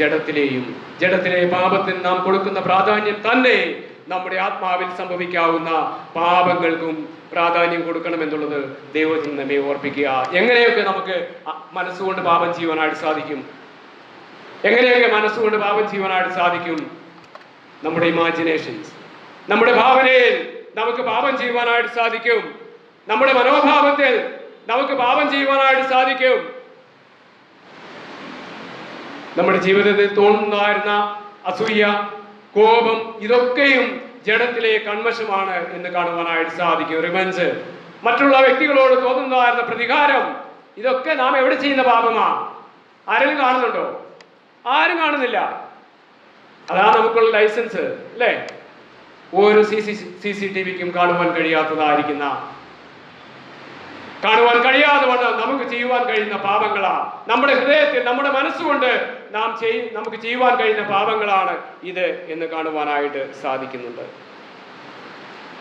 ജഡത്തിലെ പാപത്തിന് നാം കൊടുക്കുന്ന പ്രാധാന്യം തന്നെ നമ്മുടെ ആത്മാവിൽ സംഭവിക്കാവുന്ന പാപങ്ങൾക്കും പ്രാധാന്യം കൊടുക്കണമെന്നുള്ളത് ദൈവത്തിന് നമ്മെ ഓർപ്പിക്കുക. എങ്ങനെയൊക്കെ നമുക്ക് മനസ്സുകൊണ്ട് പാപം ചെയ്യുവാനായിട്ട് സാധിക്കും? എങ്ങനെയൊക്കെ മനസ്സുകൊണ്ട് പാപം ചെയ്യുവാനായിട്ട് സാധിക്കും? നമ്മുടെ ഇമാജിനേഷൻസ്, നമ്മുടെ ഭാവനയിൽ നമുക്ക് പാപം ചെയ്യുവാനായിട്ട് സാധിക്കും. നമ്മുടെ മനോഭാവത്തിൽ നമുക്ക് പാപം ചെയ്യുവാനായിട്ട് സാധിക്കും. നമ്മുടെ ജീവിതത്തിൽ തോന്നുന്നതായിരുന്ന അസൂയ, കോപം, ഇതൊക്കെയും ജഡത്തിലെ കന്മഷമാണ് എന്ന് കാണുവാനായിട്ട് സാധിക്കും. റിവെഞ്ച്, മറ്റുള്ള വ്യക്തികളോട് തോന്നുന്നതായിരുന്ന പ്രതികാരം, ഇതൊക്കെ നാം എവിടെ ചെയ്യുന്ന പാപമാ? ആരെങ്കിലും കാണുന്നുണ്ടോ? ആരും കാണുന്നില്ല. അതാ നമുക്കുള്ള ലൈസൻസ് അല്ലേ? ഒരു CCTVക്കും കാണുവാൻ കഴിയാത്തതായിരിക്കുന്ന, കാണുവാൻ കഴിയാതെ വണ്ണം നമുക്ക് ചെയ്യുവാൻ കഴിയുന്ന പാപങ്ങളാ. നമ്മുടെ ഹൃദയത്തിൽ, നമ്മുടെ മനസ്സുകൊണ്ട് നമുക്ക് ചെയ്യുവാൻ കഴിയുന്ന പാപങ്ങളാണ് ഇത് എന്ന് കാണുവാനായിട്ട് സാധിക്കുന്നുണ്ട്.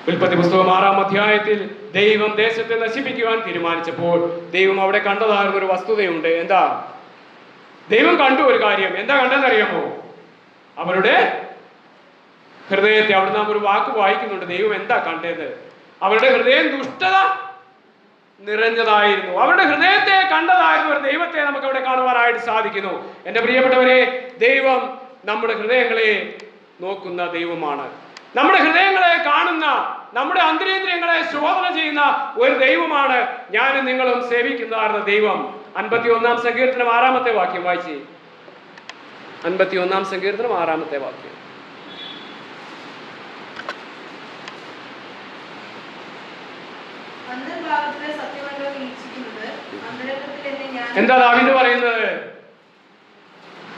ഉൽപ്പത്തി പുസ്തകം 6-ാം അധ്യായത്തിൽ ദൈവം ദേശത്തെ നശിപ്പിക്കുവാൻ തീരുമാനിച്ചപ്പോൾ ദൈവം അവിടെ കണ്ടതായിരുന്ന ഒരു വസ്തുതയുണ്ട്. എന്താ? ദൈവം കണ്ടു ഒരു കാര്യം. എന്താ കണ്ടെന്നറിയാമോ? അവരുടെ ഹൃദയത്തെ. അവിടെ നാം ഒരു വാക്ക് വായിക്കുന്നുണ്ട്. ദൈവം എന്താ കണ്ടത്? അവരുടെ ഹൃദയം ദുഷ്ടത നിറഞ്ഞതായിരുന്നു. അവരുടെ ഹൃദയത്തെ കണ്ടതായിരുന്നു ഒരു ദൈവത്തെ നമുക്ക് അവിടെ കാണുവാനായിട്ട് സാധിക്കുന്നു. എന്റെ പ്രിയപ്പെട്ടവരെ, ദൈവം നമ്മുടെ ഹൃദയങ്ങളെ നോക്കുന്ന ദൈവമാണ്. നമ്മുടെ ഹൃദയങ്ങളെ കാണുന്ന, നമ്മുടെ അന്തരേന്ദ്രിയങ്ങളെ ശോധന ചെയ്യുന്ന ഒരു ദൈവമാണ് ഞാനും നിങ്ങളും സേവിക്കുന്നതായിരുന്ന ദൈവം. 51-ാം സങ്കീർത്തനം 6-ാമത്തെ വാക്യം വായിച്ചേ. 51-ാം സങ്കീർത്തനം 6-ാമത്തെ വാക്യം. എന്താ ദാവീദ് പറയുന്നത്?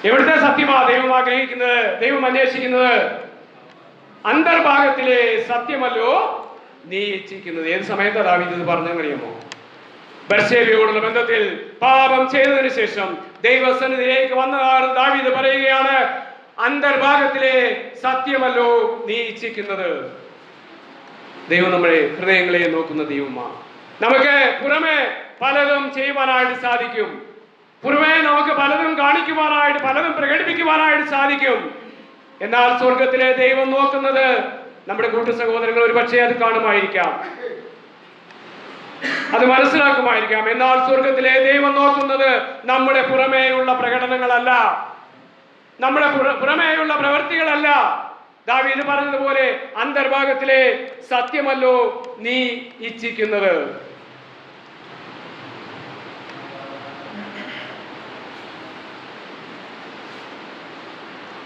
എവിടുത്തെ സത്യമാ ദൈവം ആഗ്രഹിക്കുന്നത്, ദൈവം അന്വേഷിക്കുന്നത്? അന്തർഭാഗത്തിലെ സത്യമല്ലോ നീ ഇച്ഛിക്കുന്നത്. ഏത് സമയത്താ ദാവീദ് ഇത് പറഞ്ഞെന്നറിയാമോ? ബർശേബയോടുള്ള ബന്ധത്തിൽ പാപം ചെയ്തതിനു ശേഷം ദൈവസന്നിധിയിലേക്ക് വന്നതാണ് ദാവീദ് പറയുകയാണ്, അന്തർഭാഗത്തിലെ സത്യമല്ലോ നീ ഇച്ഛിക്കുന്നത്. ദൈവം നമ്മുടെ ഹൃദയങ്ങളെ നോക്കുന്ന ദൈവമാണ്. നമുക്ക് പുറമെ പലതും ചെയ്യുവാനായിട്ട് സാധിക്കും. പുറമേ നമുക്ക് പലതും കാണിക്കുവാനായിട്ട്, പലതും പ്രകടിപ്പിക്കുവാനായിട്ട് സാധിക്കും. എന്നാൽ സ്വർഗത്തിലെ ദൈവം നോക്കുന്നത് നമ്മുടെ കൂട്ടു സഹോദരങ്ങൾ ഒരു പക്ഷേ അത് കാണുമായിരിക്കാം, അത് മനസ്സിലാക്കുമായിരിക്കാം. എന്നാൽ സ്വർഗത്തിലെ ദൈവം നോക്കുന്നത് നമ്മുടെ പുറമേയുള്ള പ്രകടനങ്ങളല്ല, നമ്മുടെ പുറമേയുള്ള പ്രവൃത്തികളല്ല. ദാവീദ് പറഞ്ഞതുപോലെ അന്തർഭാഗത്തിലെ സത്യമല്ലോ നീ ഇച്ഛിക്കുന്നത്.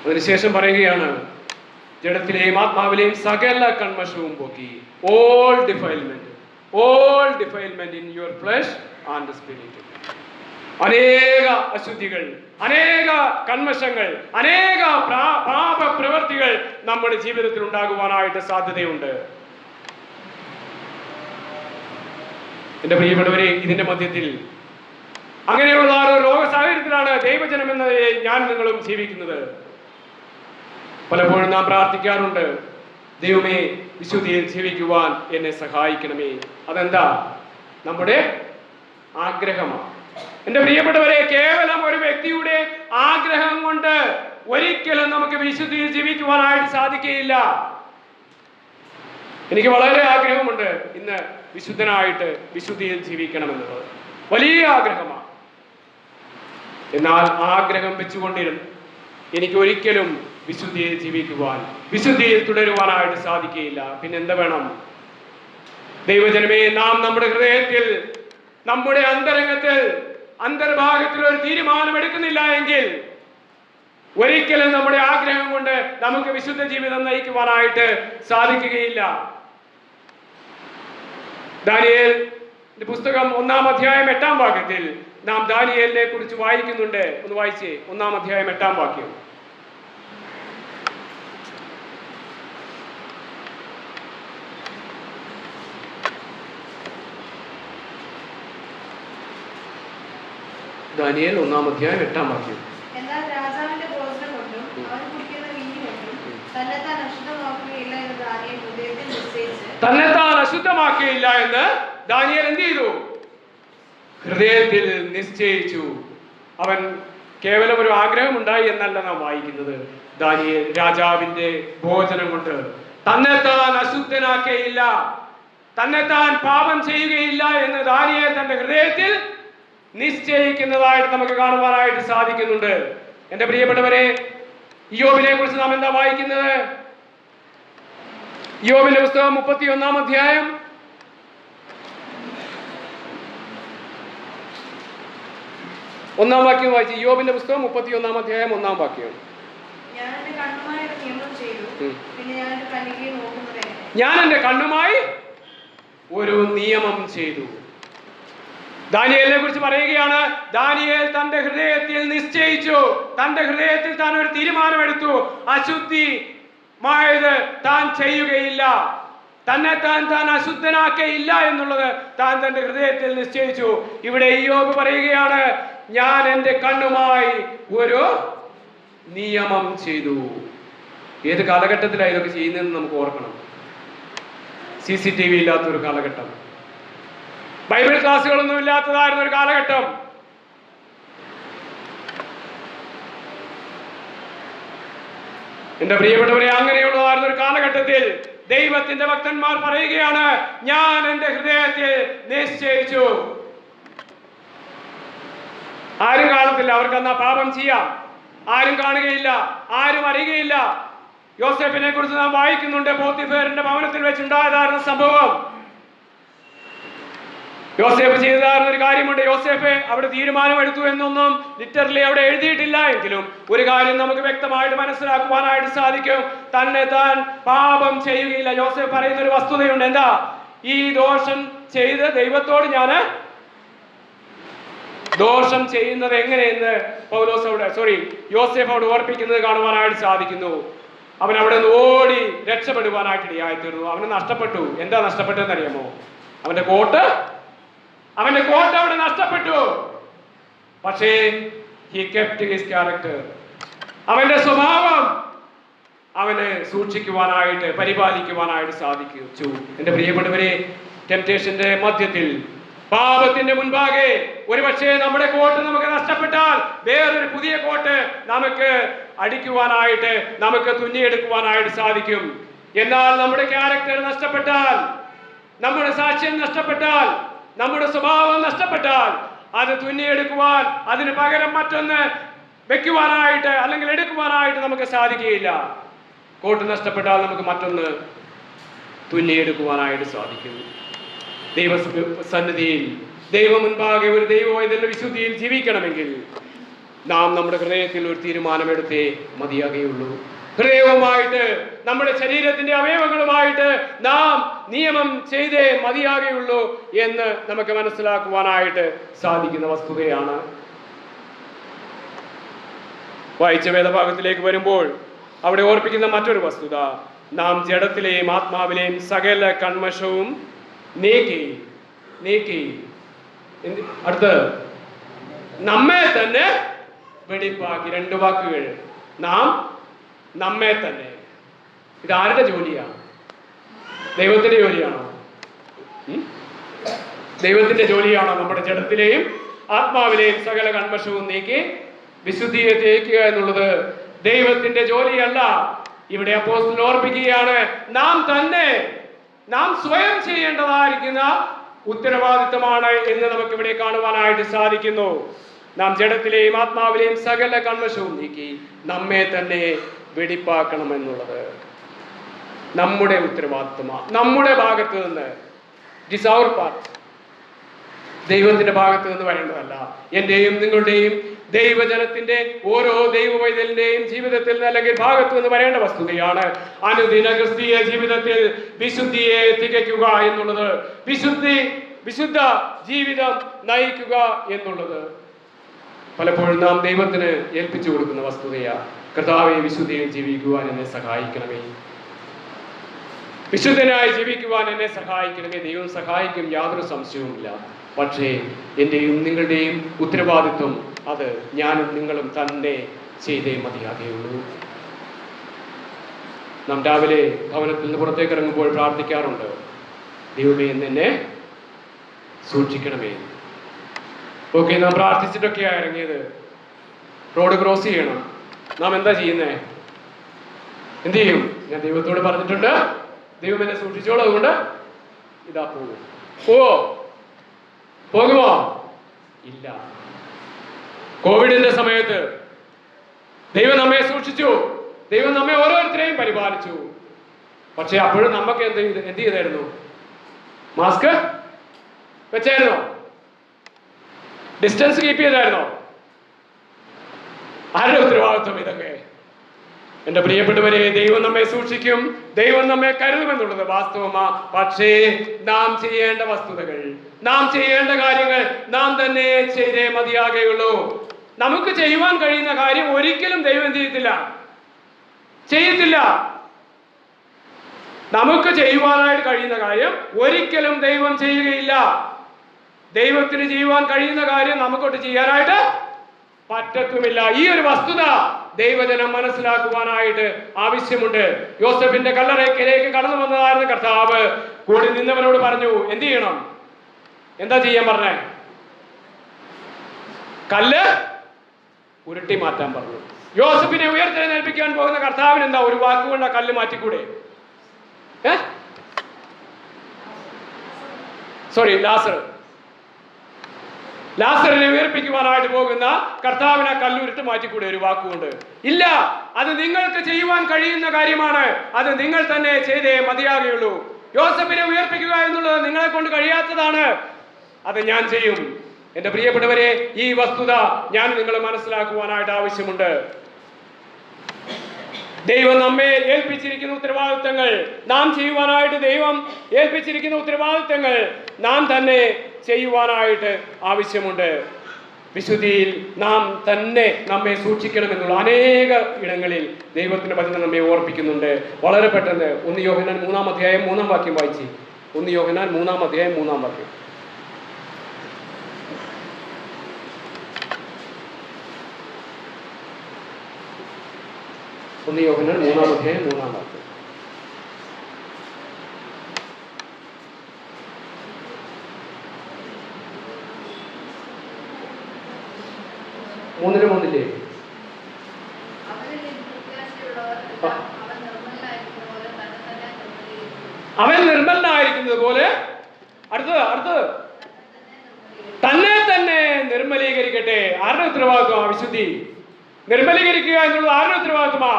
അതിനുശേഷം പറയുകയാണ്, ജഡത്തിലെയും ആത്മാവിലെയും സകല കന്മഷവും പോക്കി. All defilement in your flesh and spirit. അനേക അശുദ്ധികൾ, അനേക കന്മഷങ്ങൾ, അനേക പാപ പ്രവൃത്തികൾ നമ്മുടെ ജീവിതത്തിൽ ഉണ്ടാകുവാനായിട്ട് സാധ്യതയുണ്ട്. എന്റെ പ്രിയപ്പെട്ടവരെ, ഇതിന്റെ മധ്യത്തിൽ അങ്ങനെയുള്ള ഒരു ലോക സാഹചര്യത്തിലാണ് ദൈവജനം എന്ന ഞാൻ നിങ്ങളും ജീവിക്കുന്നത്. പലപ്പോഴും നാം പ്രാർത്ഥിക്കാറുണ്ട്, ദൈവമേ വിശുദ്ധിയിൽ ജീവിക്കുവാൻ എന്നെ സഹായിക്കണമേ. അതെന്താ? നമ്മുടെ ആഗ്രഹമാണ്. എന്റെ പ്രിയപ്പെട്ടവരെ, കേവലം ഒരു വ്യക്തിയുടെ ആഗ്രഹം കൊണ്ട് ഒരിക്കലും നമുക്ക് വിശുദ്ധിയിൽ ജീവിക്കുവാനായിട്ട് സാധിക്കുകയില്ല. എനിക്ക് വളരെ ആഗ്രഹമുണ്ട് ഇന്ന് വിശുദ്ധനായിട്ട് വിശുദ്ധിയിൽ ജീവിക്കണമെന്നുള്ളത്, വലിയ ആഗ്രഹമാണ്. എന്നാൽ ആഗ്രഹം വെച്ചുകൊണ്ടിരുന്നു എനിക്ക് ഒരിക്കലും വിശുദ്ധിയിൽ ജീവിക്കുവാൻ, വിശുദ്ധിയിൽ തുടരുവാനായിട്ട് സാധിക്കുകയില്ല. പിന്നെ എന്താ വേണം? ദൈവജനമേ, നാം നമ്മുടെ ഹൃദയത്തിൽ, നമ്മുടെ അന്തരംഗത്തിൽ, അന്തർഭാഗത്തിൽ ഒരു തീരുമാനം എടുക്കുന്നില്ല എങ്കിൽ ഒരിക്കലും നമ്മുടെ ആഗ്രഹം കൊണ്ട് നമുക്ക് വിശുദ്ധ ജീവിതം നയിക്കുവാനായിട്ട് സാധിക്കുകയില്ല. ദാനിയേൽ പുസ്തകം 1-ാം അധ്യായം 8-ാം വാക്യത്തിൽ നാം ദാനിയേലിനെ കുറിച്ച് വായിക്കുന്നുണ്ട്. ഒന്ന് വായിച്ചേ, 1-ാം അധ്യായം 8-ാം വാക്യം. ദാനിയേൽ 1-ാം അധ്യായം 8-ാം വാക്യം. എന്നാൽ രാജാവിന്റെ ഭോജനം കൊണ്ടും അവൻ കുടിക്കുന്ന വീഞ്ഞ് കൊണ്ടും തന്നെത്താൻ അശുദ്ധമാക്കുകയില്ല എന്ന് ദാനിയേൽ ഹൃദയത്തിൽ നിശ്ചയിച്ച്, തന്നെത്താൻ അശുദ്ധമാക്കുകയില്ല എന്ന് ദാനിയേൽ എന്ത് ചെയ്തു? ഹൃദയത്തിൽ നിശ്ചയിച്ചു. അവൻ കേവലം ഒരു ആഗ്രഹം ഉണ്ടായി എന്നല്ല നാം വായിക്കുന്നത്. ദാനിയേൽ രാജാവിന്റെ ഭോജനം കൊണ്ട് തന്നെത്താൻ അശുദ്ധനാക്കുകയില്ല, തന്നെത്താൻ പാപം ചെയ്യുകയില്ല എന്ന് ദാനിയേൽ തന്റെ ഹൃദയത്തിൽ നിശ്ചയിക്കുന്നതായിട്ട് നമുക്ക് കാണുവാനായിട്ട് സാധിക്കുന്നുണ്ട്. എന്റെ പ്രിയപ്പെട്ടവരെ, ഇയ്യോബിനെ കുറിച്ച് നാം എന്താ വായിക്കുന്നത്? ഇയ്യോബിന്റെ പുസ്തകം 31-ാം അധ്യായം 1-ാം വാക്യം വായിച്ചു. ഇയ്യോബിന്റെ പുസ്തകം 31-ാം അധ്യായം 1-ാം വാക്യം. ഞാൻ എന്റെ കണ്ണുമായി ഒരു നിയമം ചെയ്തു, പിന്നെ ഞാൻ എന്റെ കന്യകയെ നോക്കുന്നത് എങ്ങനെ? ഞാൻ എന്റെ കണ്ണുമായി ഒരു നിയമം ചെയ്തു. ദാനിയേലിനെ കുറിച്ച് പറയുകയാണ്, ദാനിയേൽ തന്റെ ഹൃദയത്തിൽ നിശ്ചയിച്ചു, തന്റെ ഹൃദയത്തിൽ താൻ ഒരു തീരുമാനമെടുത്തു, അശുദ്ധിമായത് താൻ ചെയ്യുകയില്ല, തന്നെ താൻ അശുദ്ധനാക്കുകയില്ല എന്നുള്ളത് താൻ തന്റെ ഹൃദയത്തിൽ നിശ്ചയിച്ചു. ഇവിടെ ഇയ്യോബ് പറയുകയാണ്, ഞാൻ എന്റെ കണ്ണുമായി ഒരു നിയമം ചെയ്തു. ഏത് കാലഘട്ടത്തിലാണ് ഇതൊക്കെ ചെയ്യുന്നതെന്ന് നമുക്ക് ഓർക്കണം. CCTV ഇല്ലാത്തൊരു കാലഘട്ടം, ബൈബിൾ ക്ലാസ്സുകളൊന്നും ഇല്ലാത്തതായിരുന്ന ഒരു കാലഘട്ടം. എന്റെ പ്രിയപ്പെട്ടവരെ, അങ്ങനെയുള്ളതായിരുന്ന ഒരു കാലഘട്ടത്തിൽ ദൈവത്തിന്റെ ഭക്തന്മാർ പറയുകയാണ്, ഞാൻ എന്റെ ഹൃദയത്തിൽ നിശ്ചയിച്ചു. ആരും കാണത്തില്ല, അവർക്ക് എന്നാ പാപം ചെയ്യാം, ആരും കാണുകയില്ല, ആരും അറിയുകയില്ല. യോസേഫിനെ കുറിച്ച് നാം വായിക്കുന്നുണ്ട്. പോത്തിഫേറിന്റെ ഭവനത്തിൽ വെച്ചുണ്ടായതായിരുന്ന സംഭവം. യോസേഫ് ചെയ്തതായിരുന്ന ഒരു കാര്യമുണ്ട്. യോസേഫ് അവിടെ തീരുമാനമെടുത്തു എന്നൊന്നും ലിറ്ററലി അവിടെ എഴുതിയിട്ടില്ല എങ്കിലും ഒരു കാര്യം നമുക്ക് വ്യക്തമായിട്ട് മനസ്സിലാക്കുവാനായിട്ട് സാധിക്കും, തന്നെ താൻ പാപം ചെയ്യുകയില്ല. യോസേഫ് പറയുന്ന ഒരു വസ്തുതയുണ്ട്. എന്താ? ഈ ദോഷം ചെയ്ത് ദൈവത്തോട് ഞാന് ദോഷം ചെയ്യുന്നത് എങ്ങനെയെന്ന് യോസേഫ് അവിടെ ഓർപ്പിക്കുന്നത് കാണുവാനായിട്ട് സാധിക്കുന്നു. അവൻ അവിടെ നിന്ന് ഓടി രക്ഷപ്പെടുവാനായിട്ട് ഇടയായിത്തീർന്നു. അവന് നഷ്ടപ്പെട്ടു. എന്താ നഷ്ടപ്പെട്ടതെന്ന് അറിയാമോ? അവന്റെ കോട്ട് അവിടെ നഷ്ടപ്പെട്ടു. പക്ഷേ he kept his character. അവന്റെ സ്വഭാവം അവന് സൂക്ഷിക്കുവാനായിട്ട് പരിപാലിക്കുവാനായിട്ട് സാധിച്ചു. എന്റെ പ്രിയപ്പെട്ടവരെ, ടെംപ്റ്റേഷന്റെ മധ്യത്തിൽ പാപത്തിന്റെ മുൻപാകെ ഒരുപക്ഷെ നമ്മുടെ കോട്ട് നമുക്ക് നഷ്ടപ്പെട്ടാൽ വേറൊരു പുതിയ കോട്ട് നമുക്ക് അടിക്കുവാനായിട്ട്, നമുക്ക് തുന്നിയെടുക്കുവാനായിട്ട് സാധിക്കും. എന്നാൽ നമ്മുടെ ക്യാരക്ടർ നഷ്ടപ്പെട്ടാൽ, നമ്മുടെ സാക്ഷ്യം നഷ്ടപ്പെട്ടാൽ, നമ്മുടെ സ്വഭാവം നഷ്ടപ്പെട്ടാൽ അത് തുന്നിയെടുക്കുവാൻ, അതിന് പകരം മറ്റൊന്ന് വെക്കുവാനായിട്ട് അല്ലെങ്കിൽ എടുക്കുവാനായിട്ട് നമുക്ക് സാധിക്കുകയില്ല. കോട്ട് നഷ്ടപ്പെട്ടാൽ നമുക്ക് മറ്റൊന്ന് തുന്നിയെടുക്കുവാനായിട്ട് സാധിക്കും. ദൈവസന്നിധിയിൽ, ദൈവ മുൻപാകെ ഒരു ദൈവവൈതലിന്റെ വിശുദ്ധിയിൽ ജീവിക്കണമെങ്കിൽ നാം നമ്മുടെ ഹൃദയത്തിൽ ഒരു തീരുമാനമെടുത്തേ മതിയാകുകയുള്ളൂ. ഹൃദയവുമായിട്ട്, നമ്മുടെ ശരീരത്തിന്റെ അവയവങ്ങളുമായിട്ട് നാം നിയമം ചെയ്തേ മതിയാകുകയുള്ളൂ എന്ന് നമുക്ക് മനസ്സിലാക്കുവാനായിട്ട് സാധിക്കുന്ന വസ്തുതയാണ്. വായിച്ച വേദഭാഗത്തിലേക്ക് വരുമ്പോൾ അവിടെ ഓർപ്പിക്കുന്ന മറ്റൊരു വസ്തുത, നാം ജഡത്തിലെയും ആത്മാവിലെയും സകല കന്മഷവും നീക്കി അടുത്ത് നമ്മെ തന്നെ വെടിപ്പാക്കി. 2 വാക്കുകൾ, നാം നമ്മെ തന്നെ. ഇത് ആരുടെ ജോലിയാണ്? ദൈവത്തിന്റെ ജോലിയാണോ? ദൈവത്തിന്റെ ജോലിയാണോ നമ്മുടെ ജഡത്തിലെയും ആത്മാവിലെയും സകല കന്മഷവും നീക്കി വിശുദ്ധിയെ തേക്കുക എന്നുള്ളത്? ദൈവത്തിന്റെ ജോലിയല്ല. ഇവിടെ അപ്പോസ്തലൻ ഓർപ്പിക്കുകയാണ്, നാം സ്വയം ചെയ്യേണ്ടതായിരിക്കുന്ന ഉത്തരവാദിത്തമാണ് എന്ന് നമുക്ക് ഇവിടെ കാണുവാനായിട്ട് സാധിക്കുന്നു. നാം ജഡത്തിലെയും ആത്മാവിലെയും സകല കന്മഷവും നീക്കി നമ്മെ തന്നെ വെടിപ്പാക്കണം എന്നുള്ളത് നമ്മുടെ ഉത്തരവാദിത്തമാണ്. നമ്മുടെ ഭാഗത്ത് നിന്ന്, ഇറ്റ് ഈസ് അവർ പാർട്ട്. ദൈവത്തിന്റെ ഭാഗത്ത് നിന്ന് വരേണ്ടതല്ല. എന്റെയും നിങ്ങളുടെയും ദൈവജനത്തിന്റെ ഓരോ ദൈവവൈതലിന്റെയും ജീവിതത്തിൽ അല്ലെങ്കിൽ ഭാഗത്ത് നിന്ന് വരേണ്ട വസ്തുതയാണ് അനുദിന ക്രിസ്തീയ ജീവിതത്തിൽ വിശുദ്ധിയെ തികയ്ക്കുക എന്നുള്ളത്, വിശുദ്ധ ജീവിതം നയിക്കുക എന്നുള്ളത്. പലപ്പോഴും നാം ദൈവത്തിന് ഏൽപ്പിച്ചു കൊടുക്കുന്ന വസ്തുതയാ, കർത്താവെ വിശുദ്ധിയിൽ ജീവിക്കുവാൻ എന്നെ സഹായിക്കണമേ, വിശുദ്ധനായി ജീവിക്കുവാൻ എന്നെ സഹായിക്കണമേ. ദൈവം സഹായിക്കും, യാതൊരു സംശയവുമില്ല. പക്ഷേ എന്റെയും നിങ്ങളുടെയും ഉത്തരവാദിത്വം അത് ഞാനും നിങ്ങളും തന്നെ ചെയ്തേ മതിയാകുകയുള്ളൂ. നാം രാവിലെ ഭവനത്തിൽ നിന്ന് പുറത്തേക്ക് ഇറങ്ങുമ്പോൾ പ്രാർത്ഥിക്കാറുണ്ട്, ദൈവമേ എന്നെ സൂക്ഷിക്കണമേ. ഓക്കെ, നാം പ്രാർത്ഥിച്ചിട്ടൊക്കെയാണ് ഇറങ്ങിയത്. റോഡ് ക്രോസ് ചെയ്യണം, നാം എന്താ ചെയ്യുന്നേ? എന്ത് ചെയ്യും? ഞാൻ ദൈവത്തോട് പറഞ്ഞിട്ടുണ്ട്, ദൈവം എന്നെ സൂക്ഷിച്ചോളൂ, അതുകൊണ്ട് ഇതാ പോകുമോ? ഇല്ല. കോവിഡിന്റെ സമയത്ത് ദൈവം നമ്മെ സൂക്ഷിച്ചു, ദൈവം നമ്മെ ഓരോരുത്തരെയും പരിപാലിച്ചു. പക്ഷെ അപ്പോഴും നമുക്ക് എന്ത് ചെയ്തായിരുന്നു? മാസ്ക് വെച്ചായിരുന്നോ? ഡിസ്റ്റൻസ് കീപ്പ് ചെയ്തായിരുന്നോ? ആരുടെ ഉത്തരവാദിത്വം ഇതൊക്കെ? എന്റെ പ്രിയപ്പെട്ടവരെ, ദൈവം നമ്മെ സൂക്ഷിക്കും, ദൈവം നമ്മെ കരുതുമെന്നുള്ളത് വാസ്തവമാ. പക്ഷേ നാം ചെയ്യേണ്ട വസ്തുതകൾ, നാം ചെയ്യേണ്ട കാര്യങ്ങൾ നാം തന്നെ ചെയ്തേ മതിയാകുകയുള്ളൂ. നമുക്ക് ചെയ്യുവാൻ കഴിയുന്ന കാര്യം ഒരിക്കലും ദൈവം എന്ത് ചെയ്യത്തില്ല. നമുക്ക് ചെയ്യുവാനായിട്ട് കഴിയുന്ന കാര്യം ഒരിക്കലും ദൈവം ചെയ്യുകയില്ല. ദൈവത്തിന് ചെയ്യുവാൻ കഴിയുന്ന കാര്യം നമുക്കൊട്ട് ചെയ്യാനായിട്ട് പറ്റത്തുമില്ല. ഈ ഒരു വസ്തുത ദൈവജനം മനസ്സിലാക്കുവാനായിട്ട് ആവശ്യമുണ്ട്. യോസഫിന്റെ കല്ലറയ്ക്കിലേക്ക് കടന്നു വന്നതായിരുന്ന കർത്താവ് കൂടി നിന്നവരോട് പറഞ്ഞു, എന്ത് ചെയ്യണം? എന്താ ചെയ്യാൻ പറഞ്ഞേ? കല്ല് ഉരുട്ടി മാറ്റാൻ പറഞ്ഞു. യോസഫിനെ ഉയർത്തെഴുന്നേൽപ്പിക്കാൻ പോകുന്ന കർത്താവിന് എന്താ ഒരു വാക്കുകൊണ്ട് ആ കല്ല് മാറ്റിക്കൂടെ? ലാസറിനെ ഉയർപ്പിക്കുവാനായിട്ട് പോകുന്ന കർത്താവിനെ കല്ലുരുട്ട് മാറ്റിക്കൂടെ ഒരു വാക്കുകൊണ്ട്? ഇല്ല. അത് നിങ്ങൾക്ക് ചെയ്യുവാൻ കഴിയുന്ന കാര്യമാണ്, അത് നിങ്ങൾ തന്നെ ചെയ്തേ മതിയാകുകയുള്ളൂ. യോസഫിനെ ഉയർപ്പിക്കുക എന്നുള്ളത് നിങ്ങളെ കൊണ്ട് കഴിയാത്തതാണ്, അത് ഞാൻ ചെയ്യും. എന്റെ പ്രിയപ്പെട്ടവരെ, ഈ വസ്തുത ഞാൻ നിങ്ങൾ മനസ്സിലാക്കുവാനായിട്ട് ആവശ്യമുണ്ട്. ദൈവം നമ്മെ ഏൽപ്പിച്ചിരിക്കുന്ന ഉത്തരവാദിത്തങ്ങൾ, നാം ചെയ്യുവാനായിട്ട് ദൈവം ഏൽപ്പിച്ചിരിക്കുന്ന ഉത്തരവാദിത്തങ്ങൾ നാം തന്നെ ചെയ്യുവാനായിട്ട് ആവശ്യമുണ്ട്. വിശുദ്ധിയിൽ നാം തന്നെ നമ്മെ സൂക്ഷിക്കണമെന്നുള്ള അനേക ഇടങ്ങളിൽ ദൈവത്തിന്റെ വചനം നമ്മെ ഓർപ്പിക്കുന്നുണ്ട്. വളരെ പെട്ടെന്ന് 1 യോഹന്നാൻ 3-ാം അധ്യായം 3-ാം വാക്യം വായിച്ച്. 1 യോഹന്നാൻ 3-ാം അധ്യായം 3-ാം വാക്യം. 1 യോഹന്നാൻ 3-ാം അധ്യായം 3-ാം വാക്യം. 3:3 അവൻ നിർമ്മലനായിരിക്കുന്നത് പോലെ അടുത്തത് തന്നെ തന്നെ നിർമ്മലീകരിക്കട്ടെ. ആരുടെ ഉത്തരവാദിത്വമാണ് വിശുദ്ധി? നിർമ്മലീകരിക്കുക എന്നുള്ളത് ആരുടെ ഉത്തരവാദിത്വമാ?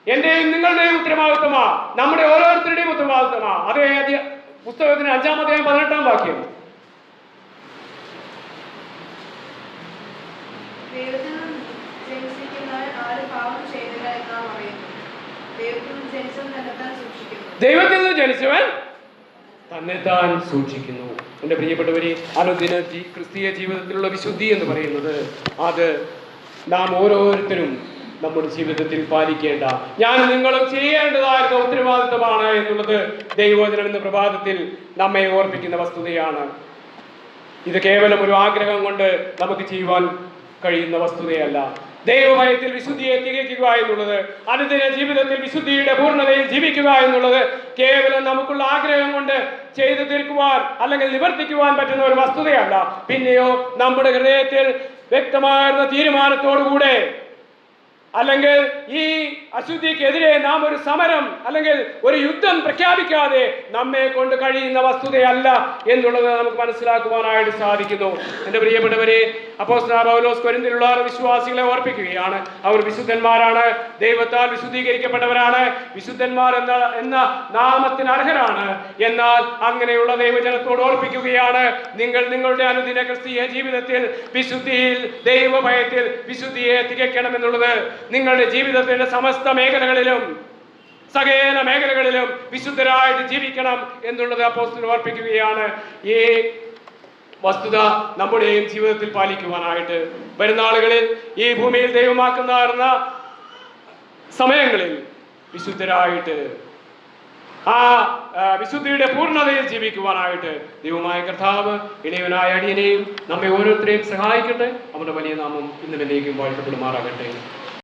എന്റെയും നിങ്ങളുടെയും ഉത്തരവാദിത്വമാ, നമ്മുടെ ഓരോരുത്തരുടെയും ഉത്തരവാദിത്വമാ. അതേ പുസ്തകത്തിന് 5-ാം അധ്യായം 18-ാം വാക്യം. ദൈവത്തിൽ നിന്ന് ജനിച്ചവൻ തന്നെത്താൻ സൂക്ഷിക്കുന്നു. എന്റെ പ്രിയപ്പെട്ടവരെ, അനുദിന ക്രിസ്തീയ ജീവിതത്തിലുള്ള വിശുദ്ധി എന്ന് പറയുന്നത് അത് നാം ഓരോരുത്തരും നമ്മുടെ ജീവിതത്തിൽ പാലിക്കേണ്ട, ഞാൻ നിങ്ങളും ചെയ്യേണ്ടതായിരുന്ന ഉത്തരവാദിത്തമാണ് എന്നുള്ളത് ദൈവവചനം എന്ന പ്രഭാതത്തിൽ നമ്മെ ഓർപ്പിക്കുന്ന വസ്തുതയാണ്. ഇത് കേവലം ഒരു ആഗ്രഹം കൊണ്ട് നമുക്ക് ചെയ്യുവാൻ കഴിയുന്ന വസ്തുതയല്ല. ദൈവഭയത്തിൽ വിശുദ്ധിയെ തികയ്ക്കുക എന്നുള്ളത്, അനുദിന ജീവിതത്തിൽ വിശുദ്ധിയുടെ പൂർണ്ണതയിൽ ജീവിക്കുക എന്നുള്ളത് കേവലം നമുക്കുള്ള ആഗ്രഹം കൊണ്ട് ചെയ്തു തീർക്കുവാൻ അല്ലെങ്കിൽ നിവർത്തിക്കുവാൻ പറ്റുന്ന ഒരു വസ്തുതയല്ല. പിന്നെയോ നമ്മുടെ ഹൃദയത്തിൽ വ്യക്തമായിരുന്ന തീരുമാനത്തോടുകൂടെ, അല്ലെങ്കിൽ ഈ അശുദ്ധിക്കെതിരെ നാം ഒരു സമരം അല്ലെങ്കിൽ ഒരു യുദ്ധം പ്രഖ്യാപിക്കാതെ നമ്മെ കൊണ്ട് കഴിയുന്ന വസ്തുതയല്ല എന്നുള്ളത് നമുക്ക് മനസ്സിലാക്കുവാനായിട്ട് സാധിക്കുന്നു. എൻ്റെ പ്രിയപ്പെട്ടവരെ, അപ്പോസ്തലനായ പൗലോസ് കൊരിന്ത്യയിലുള്ള വിശ്വാസികളെ ഓർപ്പിക്കുകയാണ്. അവർ വിശുദ്ധന്മാരാണ്, ദൈവത്താൽ വിശുദ്ധീകരിക്കപ്പെട്ടവരാണ്, വിശുദ്ധന്മാർ എന്ന നാമത്തിന് അർഹരാണ്. എന്നാൽ അങ്ങനെയുള്ള ദൈവജനത്തോട് ഓർപ്പിക്കുകയാണ്, നിങ്ങൾ നിങ്ങളുടെ അനുദിന ക്രിസ്തീയ ജീവിതത്തിൽ വിശുദ്ധിയിൽ, ദൈവഭയത്തിൽ വിശുദ്ധിയെ തികയ്ക്കണമെന്നുള്ളത്. നിങ്ങളുടെ ജീവിതത്തിന്റെ സമസ്ത മേഖലകളിലും, സകല മേഖലകളിലും വിശുദ്ധരായിട്ട് ജീവിക്കണം എന്നുള്ളത് അപ്പോസ്തലൻ ഓർപ്പിക്കുകയാണ്. ഈ വസ്തുത നമ്മുടെയും ജീവിതത്തിൽ പാലിക്കുവാനായിട്ട് വരുന്ന ആളുകളിൽ, ഈ ഭൂമിയിൽ ദൈവമാക്കുന്ന സമയങ്ങളിൽ വിശുദ്ധരായിട്ട് ആ വിശുദ്ധിയുടെ പൂർണ്ണതയിൽ ജീവിക്കുവാനായിട്ട് ദൈവമായ കർത്താവ് ഇളയവനായ അടിയനെയും നമ്മെ ഓരോരുത്തരെയും സഹായിക്കട്ടെ. അവരുടെ വലിയ നാമം ഇന്നും എന്നേക്കും വാഴ്ത്തപ്പെടുമാറാകട്ടെ.